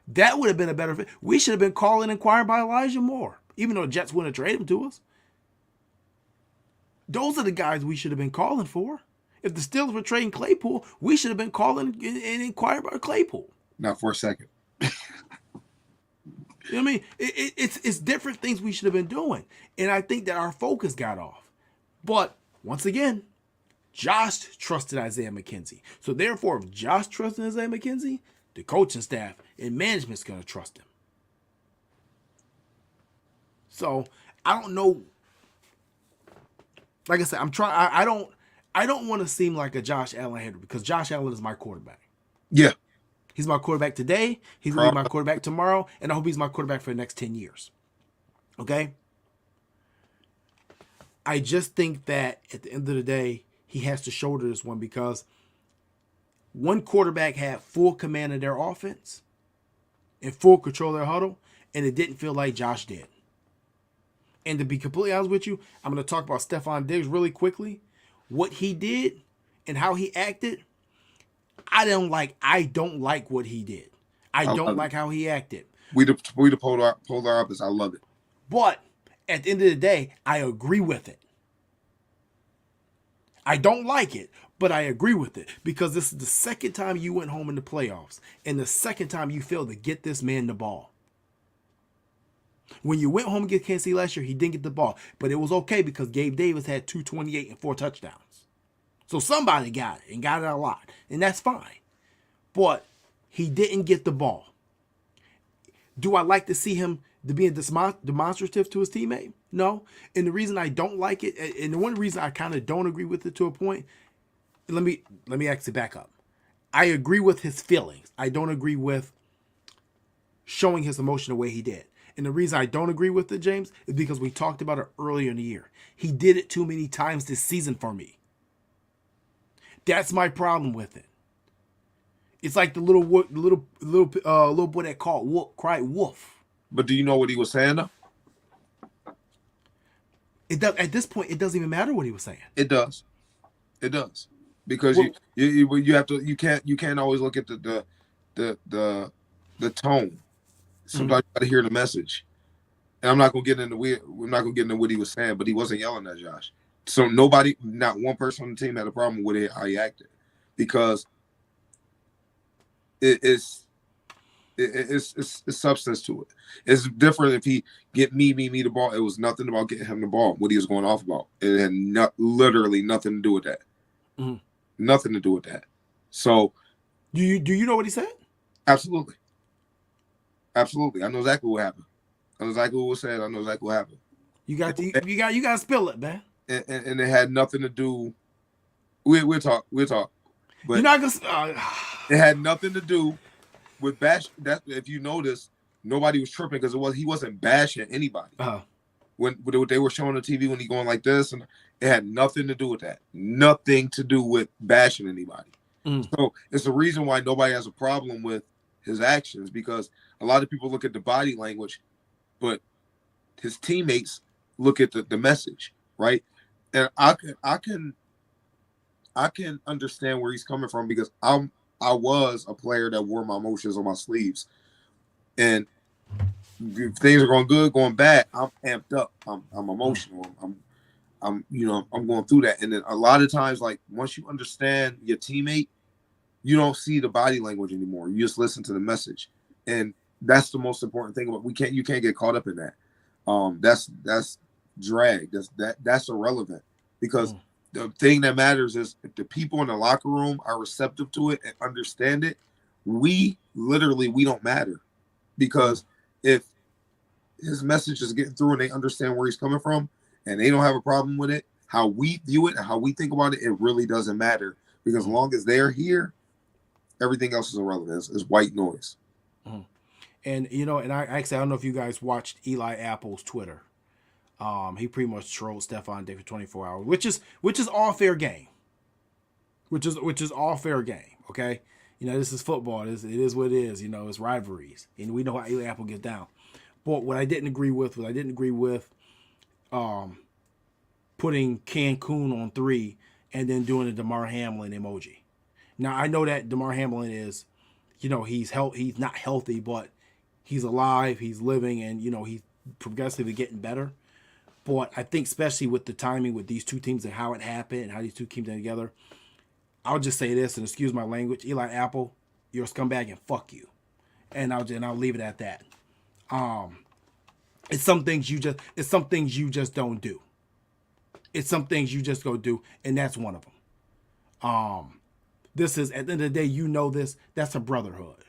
That would have been a better fit. We should have been calling and inquiring about Elijah Moore, even though the Jets wouldn't have traded him to us. Those are the guys we should have been calling for. If the Steelers were trading Claypool, we should have been calling and inquiring about Claypool. Not for a second. You know what I mean? It's different things we should have been doing. And I think that our focus got off. But once again, Josh trusted Isaiah McKenzie. So therefore, if Josh trusted Isaiah McKenzie, the coaching staff and management's going to trust him. So I don't know. Like I said, I don't want to seem like a Josh Allen hater because Josh Allen is my quarterback. Yeah. He's my quarterback today. He's going to be my quarterback tomorrow. And I hope he's my quarterback for the next 10 years. Okay? I just think that at the end of the day, he has to shoulder this one because one quarterback had full command of their offense and full control of their huddle, and it didn't feel like Josh did. And to be completely honest with you, I'm going to talk about Stephon Diggs really quickly. What he did and how he acted, I don't like what he did. I don't like how he acted. We the polar opposite. I love it. But at the end of the day, I agree with it. I don't like it, but I agree with it because this is the second time you went home in the playoffs and the second time you failed to get this man the ball. When you went home against Kansas City last year, he didn't get the ball, but it was okay because Gabe Davis had 228 and 4 touchdowns. So somebody got it and got it a lot, and that's fine. But he didn't get the ball. Do I like to see him to be demonstrative to his teammate? No. And the reason I don't like it, and the one reason I kind of don't agree with it to a point, let me actually back up. I agree with his feelings. I don't agree with showing his emotion the way he did. And the reason I don't agree with it, James, is because we talked about it earlier in the year. He did it too many times this season for me. That's my problem with it. It's like the little boy that cried wolf. But do you know what he was saying though? It does. At this point, it doesn't even matter what he was saying. It does. It does. Because you have to. You can't always look at the tone. Sometimes you got to hear the message. And I'm not gonna get into what he was saying, but he wasn't yelling at Josh. So not one person on the team had a problem with it how he acted, because it's It's substance to it. It's different if he get me the ball. It was nothing about getting him the ball. What he was going off about. It had literally nothing to do with that. Mm-hmm. Nothing to do with that. So, do you know what he said? Absolutely. I know exactly what happened. I know exactly what was said. I know exactly what happened. You got to spill it, man. And it had nothing to do. We'll talk. But you're not gonna. It had nothing to do with bash. That if you notice, nobody was tripping because he wasn't bashing anybody. When they were showing on TV when he going like this, and it had nothing to do with that. Nothing to do with bashing anybody. So it's the reason why nobody has a problem with his actions, because a lot of people look at the body language, but his teammates look at the message, right? And I can understand where he's coming from, because I was a player that wore my emotions on my sleeves, and if things are going good, going bad, I'm amped up. I'm emotional. I'm going through that, and then a lot of times, like once you understand your teammate, you don't see the body language anymore. You just listen to the message, and that's the most important thing. But you can't get caught up in that. That's drag. That's irrelevant, because the thing that matters is if the people in the locker room are receptive to it and understand it. We don't matter, because if his message is getting through and they understand where he's coming from and they don't have a problem with it, how we view it and how we think about it, it really doesn't matter, because as long as they're here, everything else is irrelevant. It's white noise. And and I don't know if you guys watched Eli Apple's Twitter. He pretty much trolled Stephon Diggs for 24 hours, which is all fair game. Which is all fair game. Okay, this is football. It is what it is. It's rivalries, and we know how Eli Apple gets down. But what I didn't agree with, putting Cancun on 3 and then doing the DeMar Hamlin emoji. Now I know that DeMar Hamlin is, he's not healthy, but he's alive, he's living, and he's progressively getting better. But I think especially with the timing with these two teams and how it happened and how these two teams came together, I'll just say this, and excuse my language, Eli Apple, you're a scumbag and fuck you. And I'll leave it at that. It's some things you just don't do. It's some things you just go do, and that's one of them. This is, at the end of the day, this, that's a brotherhood.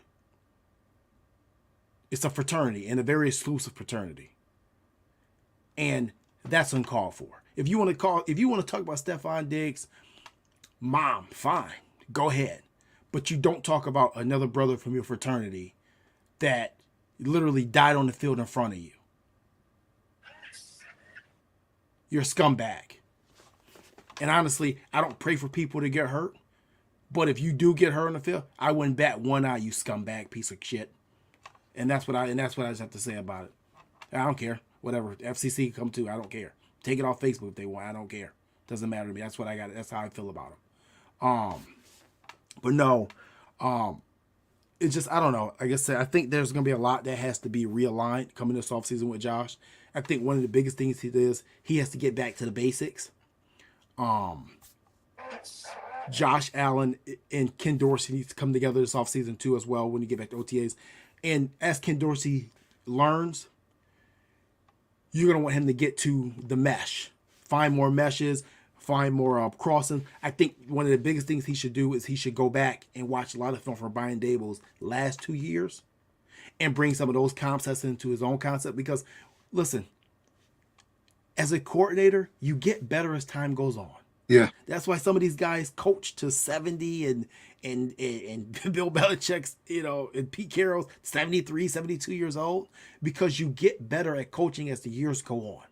It's a fraternity, and a very exclusive fraternity. And that's uncalled for. If you want to talk about Stephon Diggs' mom, fine, go ahead. But you don't talk about another brother from your fraternity that literally died on the field in front of you. You're a scumbag. And honestly, I don't pray for people to get hurt. But if you do get hurt on the field, I wouldn't bat one eye, you scumbag piece of shit. And that's what I just have to say about it. I don't care. Whatever. FCC come to, I don't care. Take it off Facebook if they want. I don't care. Doesn't matter to me. That's what I got. That's how I feel about them. But no, it's just, I don't know. Like I said, I think there's going to be a lot that has to be realigned coming this offseason with Josh. I think one of the biggest things he has to get back to the basics. Josh Allen and Ken Dorsey need to come together this offseason too as well when you get back to OTAs. And as Ken Dorsey learns, you're going to want him to get to the mesh. Find more meshes, find more crossing. I think one of the biggest things he should do is he should go back and watch a lot of film from Brian Daboll's last 2 years and bring some of those concepts into his own concept. Because, listen, as a coordinator, you get better as time goes on. Yeah. That's why some of these guys coach to 70 and Bill Belichick's, and Pete Carroll's 73, 72 years old, because you get better at coaching as the years go on.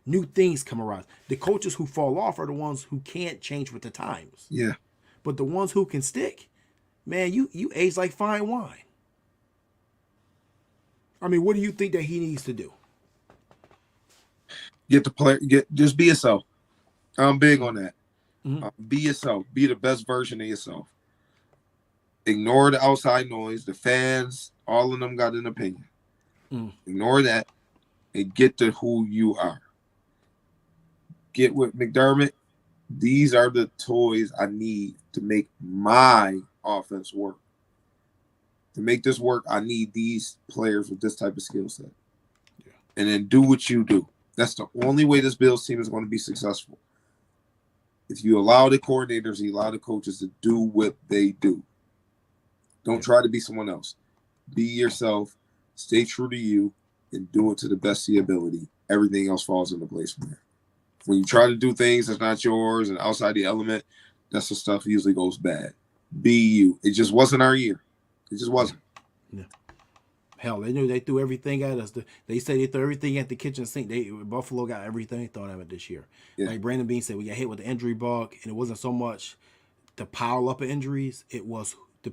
New things come around. The coaches who fall off are the ones who can't change with the times. Yeah. But the ones who can stick, man, you age like fine wine. I mean, what do you think that he needs to do? Just be yourself. I'm big on that. Mm-hmm. Be yourself. Be the best version of yourself. Ignore the outside noise. The fans, all of them got an opinion. Ignore that and get to who you are. Get with McDermott. These are the toys I need to make my offense work. To make this work, I need these players with this type of skill set. Yeah. And then do what you do. That's the only way this Bills team is going to be successful. If you allow the coordinators, you allow the coaches to do what they do. Don't try to be someone else. Be yourself, stay true to you, and do it to the best of your ability. Everything else falls into place from there. When you try to do things that's not yours and outside the element, that's the stuff usually goes bad. Be you. It just wasn't our year. It just wasn't. Yeah. Hell, they knew they threw everything at us. They said they threw everything at the kitchen sink. Buffalo got everything thrown at it this year. Yeah. Like Brandon Bean said, we got hit with the injury bug, and it wasn't so much the pile up of injuries. It was the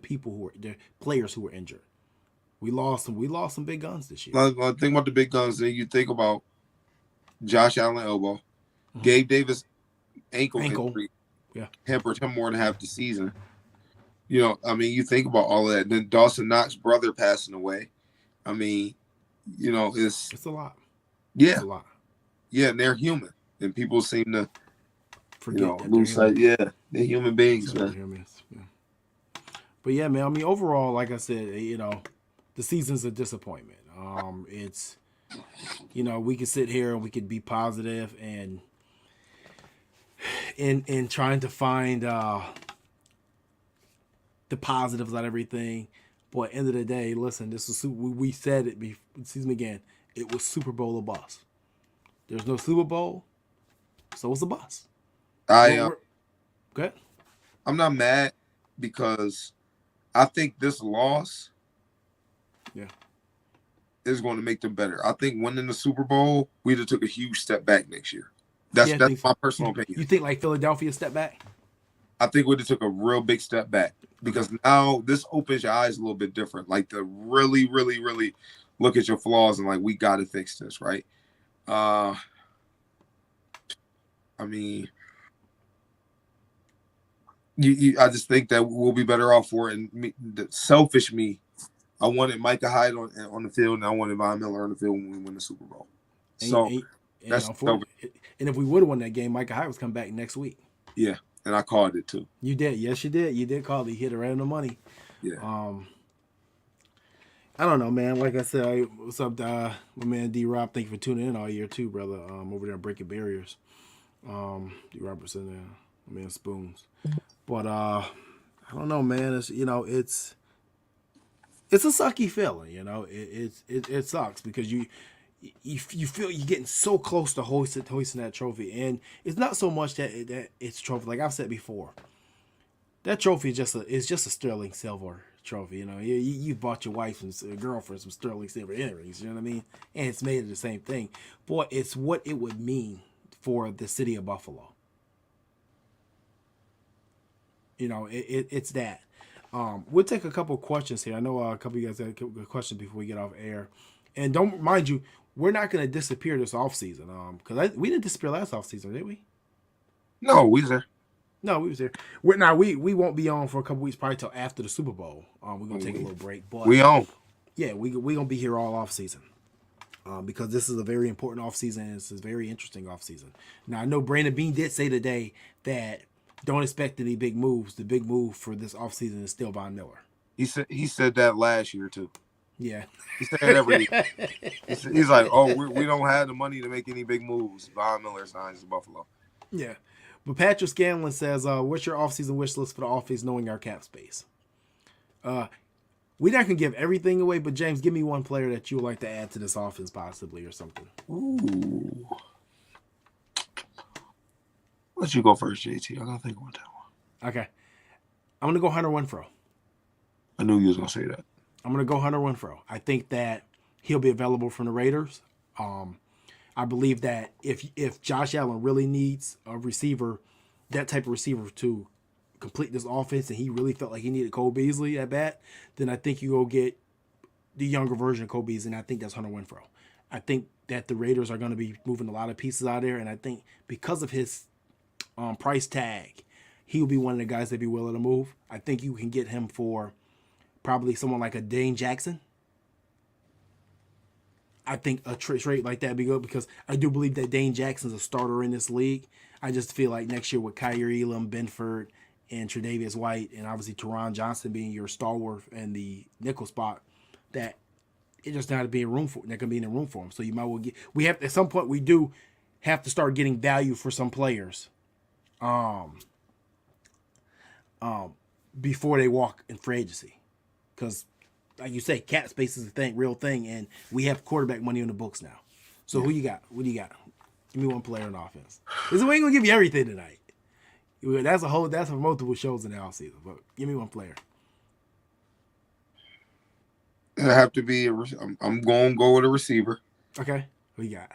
players who were injured. We lost some big guns this year. Think about the big guns. Then you think about Josh Allen elbow, Gabe Davis ankle injury, hampered him more than half the season. You know, I mean, you think about all of that. Then Dawson Knox's brother passing away. I mean, you know, it's a lot. Yeah, it's a lot. Yeah, and they're human, and people seem to forget lose sight. Yeah, they're human beings, man. Humans. Yeah. But yeah, man. I mean, overall, like I said, the season's a disappointment. It's, we could sit here and we could be positive and in trying to find the positives out of everything. But at the end of the day, listen, this was we said it before. Excuse me again. It was Super Bowl or bust. There's no Super Bowl, so it's a bust. Good. I'm not mad because I think this loss is going to make them better. I think winning the Super Bowl, we'd have took a huge step back next year. That's my personal opinion. You think like Philadelphia step back? I think we'd have took a real big step back because now this opens your eyes a little bit different. Like to really, really, really look at your flaws and like, we got to fix this, right? I mean, I just think that we'll be better off for it. And the selfish me, I wanted Micah Hyde on the field, and I wanted Von Miller on the field when we win the Super Bowl. And if we would have won that game, Micah Hyde was coming back next week. Yeah, and I called it too. You did, yes, you did. You did call it. You hit it right on the money. Yeah. I don't know, man. Like I said, what's up, my man D Rob? Thank you for tuning in all year too, brother. Over there breaking barriers. D Robertson there, my man Spoons. But I don't know, man. It's it's a sucky feeling, it sucks because you feel you're getting so close to hoisting that trophy, and it's not so much that it's trophy. Like I've said before, that trophy is just a sterling silver trophy. You bought your wife and girlfriend some sterling silver earrings. You know what I mean? And it's made of the same thing. Boy, it's what it would mean for the city of Buffalo. It's that. We'll take a couple of questions here. I know a couple of you guys had a question before we get off air. And don't mind you, we're not going to disappear this offseason. Because we didn't disappear last offseason, did we? No, we was there. No, we was there. We won't be on for a couple weeks, probably till after the Super Bowl. We're going to take a little break. But we on. Yeah, we're going to be here all offseason. Because this is a very important offseason, and it's a very interesting offseason. Now, I know Brandon Bean did say today that don't expect any big moves. The big move for this offseason is still Von Miller. He said that last year too. Yeah. He said that every year. He's like, we don't have the money to make any big moves. Von Miller signs to Buffalo. Yeah. But Patrick Scanlon says, what's your offseason wish list for the offense knowing our cap space? We're not going to give everything away, but James, give me one player that you would like to add to this offense possibly or something. Ooh. Let you go first, JT. I gotta think about that one. Okay. I'm gonna go Hunter Renfrow. I knew you was gonna say that. I'm gonna go Hunter Renfrow. I think that he'll be available from the Raiders. I believe that if Josh Allen really needs a receiver, that type of receiver to complete this offense, and he really felt like he needed Cole Beasley at bat, then I think you go get the younger version of Cole Beasley, and I think that's Hunter Renfrow. I think that the Raiders are going to be moving a lot of pieces out there, and I think because of his price tag, he will be one of the guys they'd be willing to move. I think you can get him for probably someone like a Dane Jackson. I think a trade like that would be good because I do believe that Dane Jackson's a starter in this league. I just feel like next year with Kyrie Elam, Benford, and Tre'Davious White, and obviously Teron Johnson being your stalwart in the nickel spot, that it just not being room for. They're gonna be in the room for him. So you might well get. We have at some point we do have to start getting value for some players, um, before they walk in free agency, because like you say, cap space is a thing, real thing, and we have quarterback money on the books now. So who you got? What do you got? Give me one player in offense. This we ain't gonna give you everything tonight. That's for multiple shows in the offseason. But give me one player. It have to be. I'm going to go with a receiver. Okay, who you got?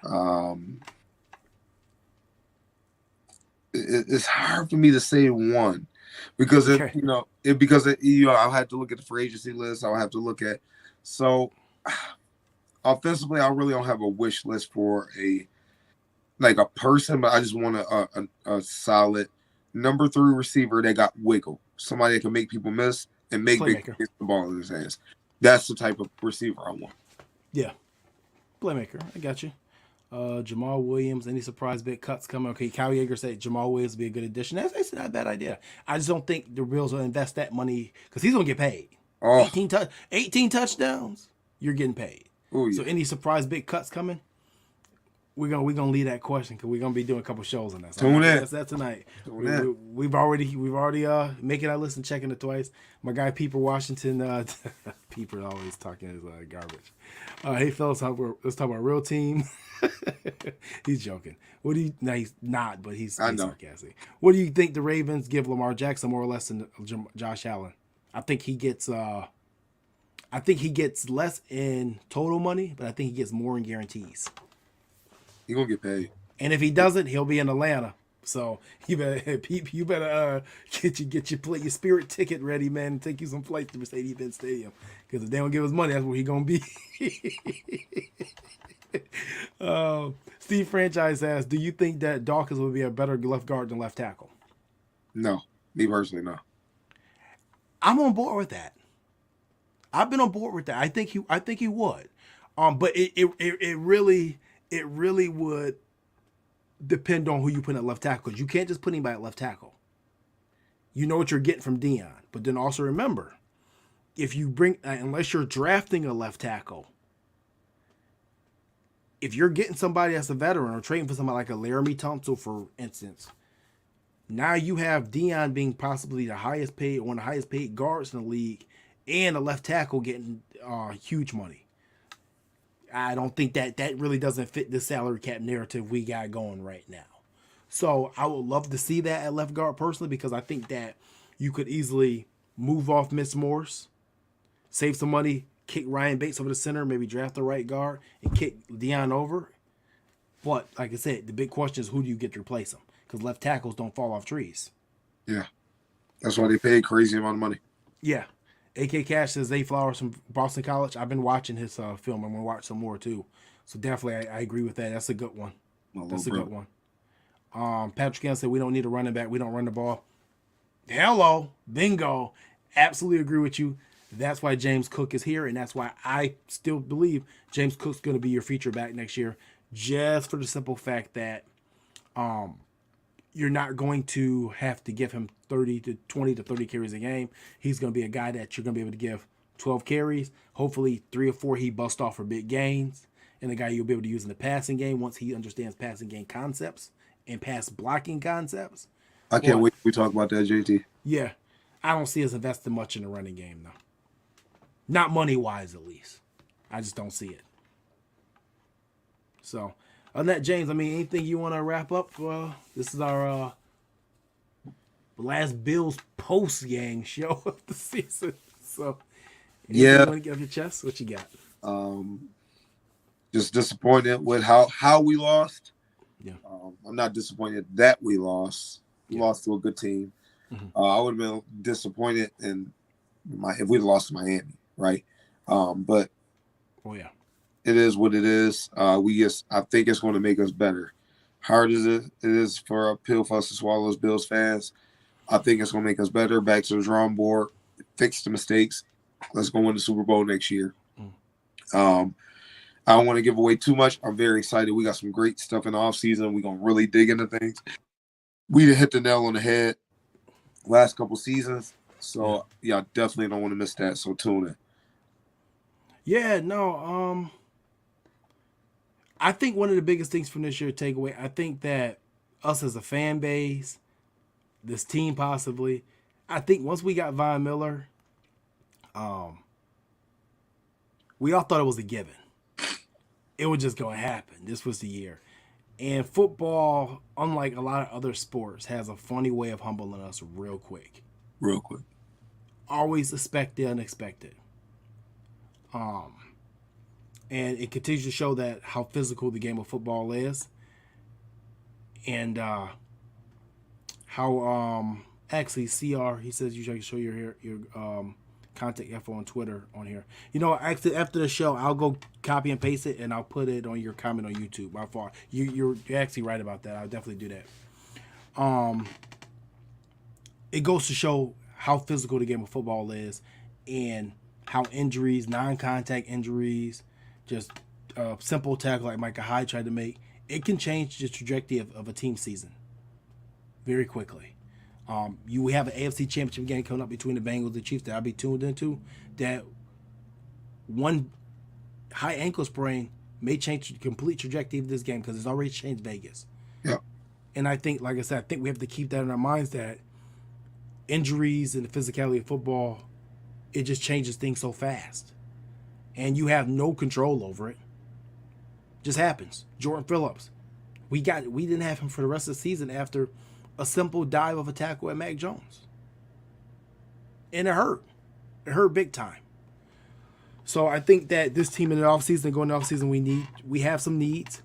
It's hard for me to say one because Okay. I'll have to look at the free agency list. I'll have to look at offensively. I really don't have a wish list for a person, but I just want a solid number 3 receiver that got wiggle, somebody that can make people miss and make big hits the ball in his hands. That's the type of receiver I want. Yeah, playmaker. I got you. Jamal Williams. Any surprise big cuts coming? Okay, Kyle Yeager said Jamal Williams would be a good addition. That's not a bad idea. I just don't think the Bills will invest that money because he's gonna get paid. 18 touchdowns. You're getting paid. Oh, yeah. So any surprise big cuts coming? We're gonna leave that question because we're gonna be doing a couple shows on that. So Tune in. That's that tonight. We've already making our list and checking it twice. My guy Peeper Washington, Peeper always talking his garbage. Hey fellas, let's talk about real team. He's joking. What do you? No, he's not, but he's sarcastic. What do you think the Ravens give Lamar Jackson more or less than Josh Allen? I think he gets less in total money, but I think he gets more in guarantees. He's gonna get paid. And if he doesn't, he'll be in Atlanta. So you better get your spirit ticket ready, man, and take you some flights to Mercedes-Benz Stadium. Because if they don't give us money, that's where he's gonna be. Steve Franchise asks, do you think that Dawkins would be a better left guard than left tackle? No, me personally, no. I'm on board with that. I've been on board with that. I think he would. But it really would depend on who you put at left tackle, because you can't just put anybody at left tackle. You know what you're getting from Dion, but then also remember, if you bring unless you're drafting a left tackle, if you're getting somebody that's a veteran or trading for somebody like a Laramie Tunsil, for instance, now you have Dion being possibly one of the highest paid guards in the league, and a left tackle getting huge money. I don't think that really doesn't fit the salary cap narrative we got going right now. So I would love to see that at left guard personally, because I think that you could easily move off Miss Morse, save some money, kick Ryan Bates over the center, maybe draft the right guard, and kick Dion over. But like I said, the big question is who do you get to replace him? Because left tackles don't fall off trees. Yeah. That's why they pay a crazy amount of money. Yeah. AK Cash says Zay Flowers from Boston College. I've been watching his film. I'm going to watch some more too. So definitely I agree with that. That's a good one. Good one. Patrick Gann said we don't need a running back. We don't run the ball. Hello. Bingo. Absolutely agree with you. That's why James Cook is here, and that's why I still believe James Cook's going to be your feature back next year, just for the simple fact that you're not going to have to give him 20 to 30 carries a game. He's going to be a guy that you're going to be able to give 12 carries. Hopefully 3 or 4 he busts off for big gains. And a guy you'll be able to use in the passing game once he understands passing game concepts and pass blocking concepts. I can't wait till we talk about that, JT. Yeah. I don't see us investing much in the running game, though. Not money-wise, at least. I just don't see it. So, on that, James, anything you want to wrap up? This is our last Bills post-gang show of the season. So, yeah. You want to get off your chest? What you got? Just disappointed with how we lost. Yeah. I'm not disappointed that we lost. We lost to a good team. Mm-hmm. I would have been disappointed if we'd lost to Miami, right? But yeah. It is what it is. I think it's going to make us better. Hard as it is for a pill for us to swallow as Bills fans, I think it's going to make us better. Back to the drawing board, fix the mistakes. Let's go win the Super Bowl next year. I don't want to give away too much. I'm very excited. We got some great stuff in the offseason. We're going to really dig into things. We hit the nail on the head. last couple seasons. So yeah, I definitely don't want to miss that. So tune in. Yeah, no. I think one of the biggest things from this year takeaway. I think that us as a fan base, this team possibly. I think once we got Von Miller, we all thought it was a given. It was just going to happen. This was the year. And football, unlike a lot of other sports, has a funny way of humbling us real quick. Real quick. Always expect the unexpected. And it continues to show that how physical the game of football is. And how actually CR, he says you should show your contact info on Twitter on here. You know, actually after the show, I'll go copy and paste it and I'll put it on your comment on YouTube. By far, you're actually right about that. I'll definitely do that. It goes to show how physical the game of football is, and how injuries, non-contact injuries, just simple tackle like Micah Hyde tried to make, it can change the trajectory of a team season very quickly. We have an AFC Championship game coming up between the Bengals and the Chiefs that I'll be tuned into. That one high ankle sprain may change the complete trajectory of this game because it's already changed Vegas. Yeah. And I think, like I said, I think we have to keep that in our minds that injuries and the physicality of football, it just changes things so fast. And you have no control over it. Just happens. Jordan Phillips. We didn't have him for the rest of the season after a simple dive of a tackle at Mac Jones. And it hurt. It hurt big time. So I think that this team in the offseason, going into the offseason, we have some needs.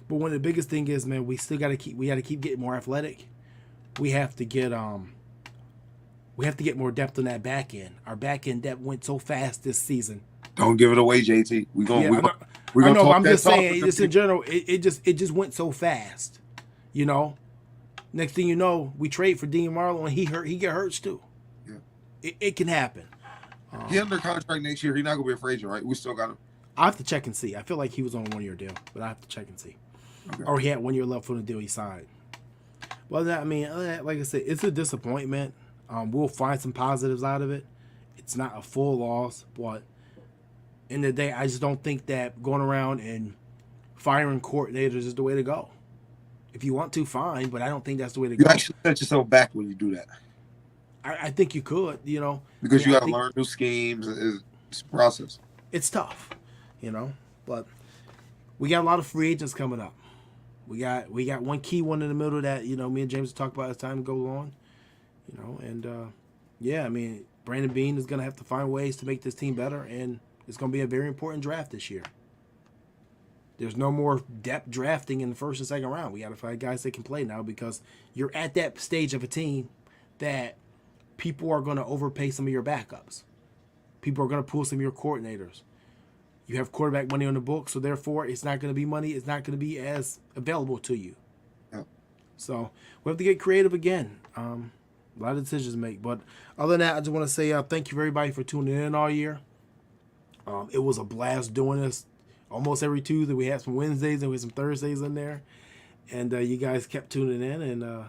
But one of the biggest thing is, man, we gotta keep getting more athletic. We have to get more depth on that back end. Our back end depth went so fast this season. Don't give it away, JT. We're gonna I know, talk I'm that just talk. saying, just in general, it just went so fast. You know? Next thing you know, we trade for Dean Marlowe and he get hurt too. Yeah. It can happen. He under contract next year. He's not gonna be a free agent, right? We still got him. I have to check and see. I feel like he was on a 1-year deal, but I have to check and see. Okay. Or he had 1 year left on the deal he signed. Well, I mean, like I said, it's a disappointment. We'll find some positives out of it. It's not a full loss, but in the day, I just don't think that going around and firing coordinators is the way to go. If you want to, fine, but I don't think that's the way to go. You actually set yourself back when you do that. I think you could, you know. Because you got to learn new schemes. It's a process. It's tough, you know. But we got a lot of free agents coming up. We got one key one in the middle that, you know, me and James talk about as time goes on. You know, and yeah, I mean, Brandon Beane is going to have to find ways to make this team better, and it's going to be a very important draft this year. There's no more depth drafting in the first and second round. We got to find guys that can play now because you're at that stage of a team that people are going to overpay some of your backups. People are going to pull some of your coordinators. You have quarterback money on the book, so therefore it's not going to be money. It's not going to be as available to you. Yeah. So we have to get creative again. A lot of decisions to make. But other than that, I just want to say thank you, everybody, for tuning in all year. It was a blast doing this. Almost every Tuesday. We had some Wednesdays and we had some Thursdays in there. And you guys kept tuning in. And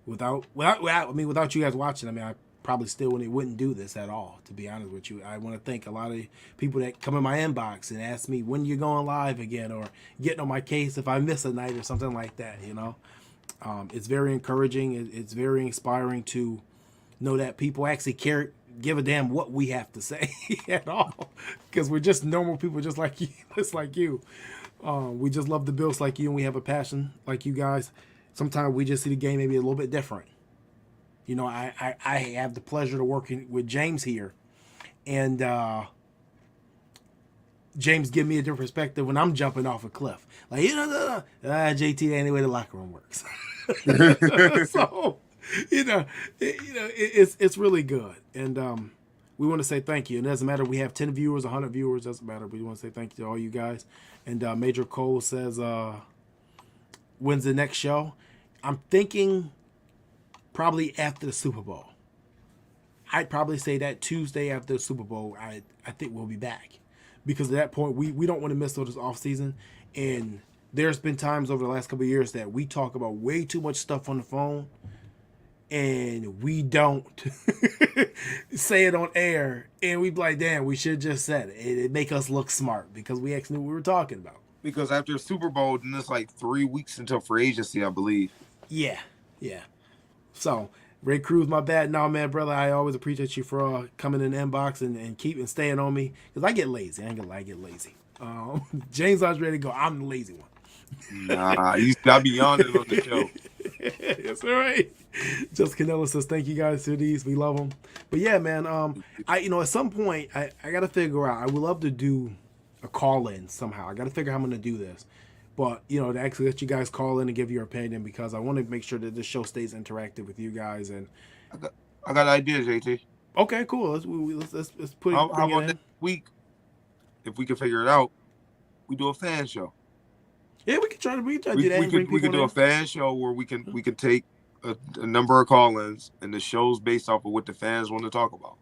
without you guys watching, I mean, I probably still wouldn't do this at all, to be honest with you. I want to thank a lot of people that come in my inbox and ask me when you're going live again or getting on my case if I miss a night or something like that, you know. It's very encouraging. It's very inspiring to know that people actually give a damn what we have to say at all, because we're just normal people just like you. We just love the Bills like you, and we have a passion like you guys. Sometimes we just see the game maybe a little bit different. You know, I have the pleasure of working with James here, and James give me a different perspective when I'm jumping off a cliff. Like, JT ain't the way the locker room works. So, it's really good. And we want to say thank you. And it doesn't matter, we have 10 viewers, 100 viewers, doesn't matter. We want to say thank you to all you guys. And Major Cole says, when's the next show? I'm thinking probably after the Super Bowl. I'd probably say that Tuesday after the Super Bowl, I think we'll be back. Because at that point, we don't want to miss this off season. And there's been times over the last couple of years that we talk about way too much stuff on the phone. and we don't say it on air, and we be like, damn, we should just said it. It make us look smart because we actually knew what we were talking about. Because after Super Bowl, then it's like 3 weeks until free agency, I believe. Yeah, yeah. So, Ray Cruz, my bad. No, man, brother, I always appreciate you for coming in the inbox and keeping staying on me because I get lazy. I ain't gonna lie, I get lazy. James was ready to go. I'm the lazy one. Nah, you gotta be yawning on the show. That's all right. Just Canelo says, thank you guys for these. We love them. But yeah, man, at some point, I got to figure out, I would love to do a call in somehow. I got to figure out how I'm going to do this. But, to actually let you guys call in and give your opinion because I want to make sure that this show stays interactive with you guys. And I got ideas, JT. Okay, cool. Let's put it How about in. next week, if we can figure it out, we do a fan show. Yeah, we can try to do that. We could do a fan show where we can take a number of call-ins and the show's based off of what the fans want to talk about.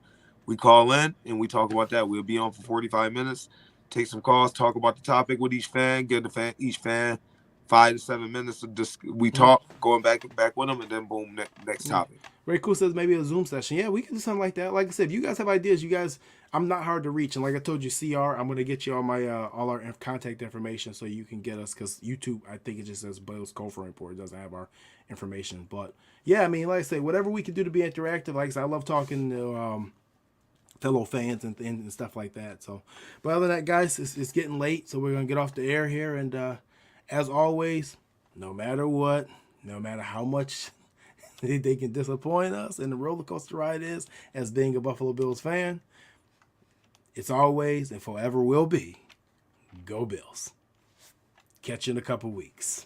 We call in and we talk about that. We'll be on for 45 minutes, take some calls, talk about the topic with each fan, give each fan 5 to 7 minutes of we talk, going back with them, and then boom, next topic. Ray Cool says maybe a Zoom session. Yeah, we can do something like that. Like I said, if you guys have ideas, I'm not hard to reach. And like I told you, CR, I'm going to get you all my all our contact information so you can get us. Because YouTube, I think it just says Bill's Cofer Report. It doesn't have our information. But yeah, I mean, like I say, whatever we can do to be interactive. Like I said, I love talking to fellow fans and stuff like that. So, but other than that, guys, it's getting late. So we're going to get off the air here. And as always, no matter what, no matter how much they can disappoint us and the roller coaster ride is as being a Buffalo Bills fan, it's always and forever will be, go Bills. Catch you in a couple weeks.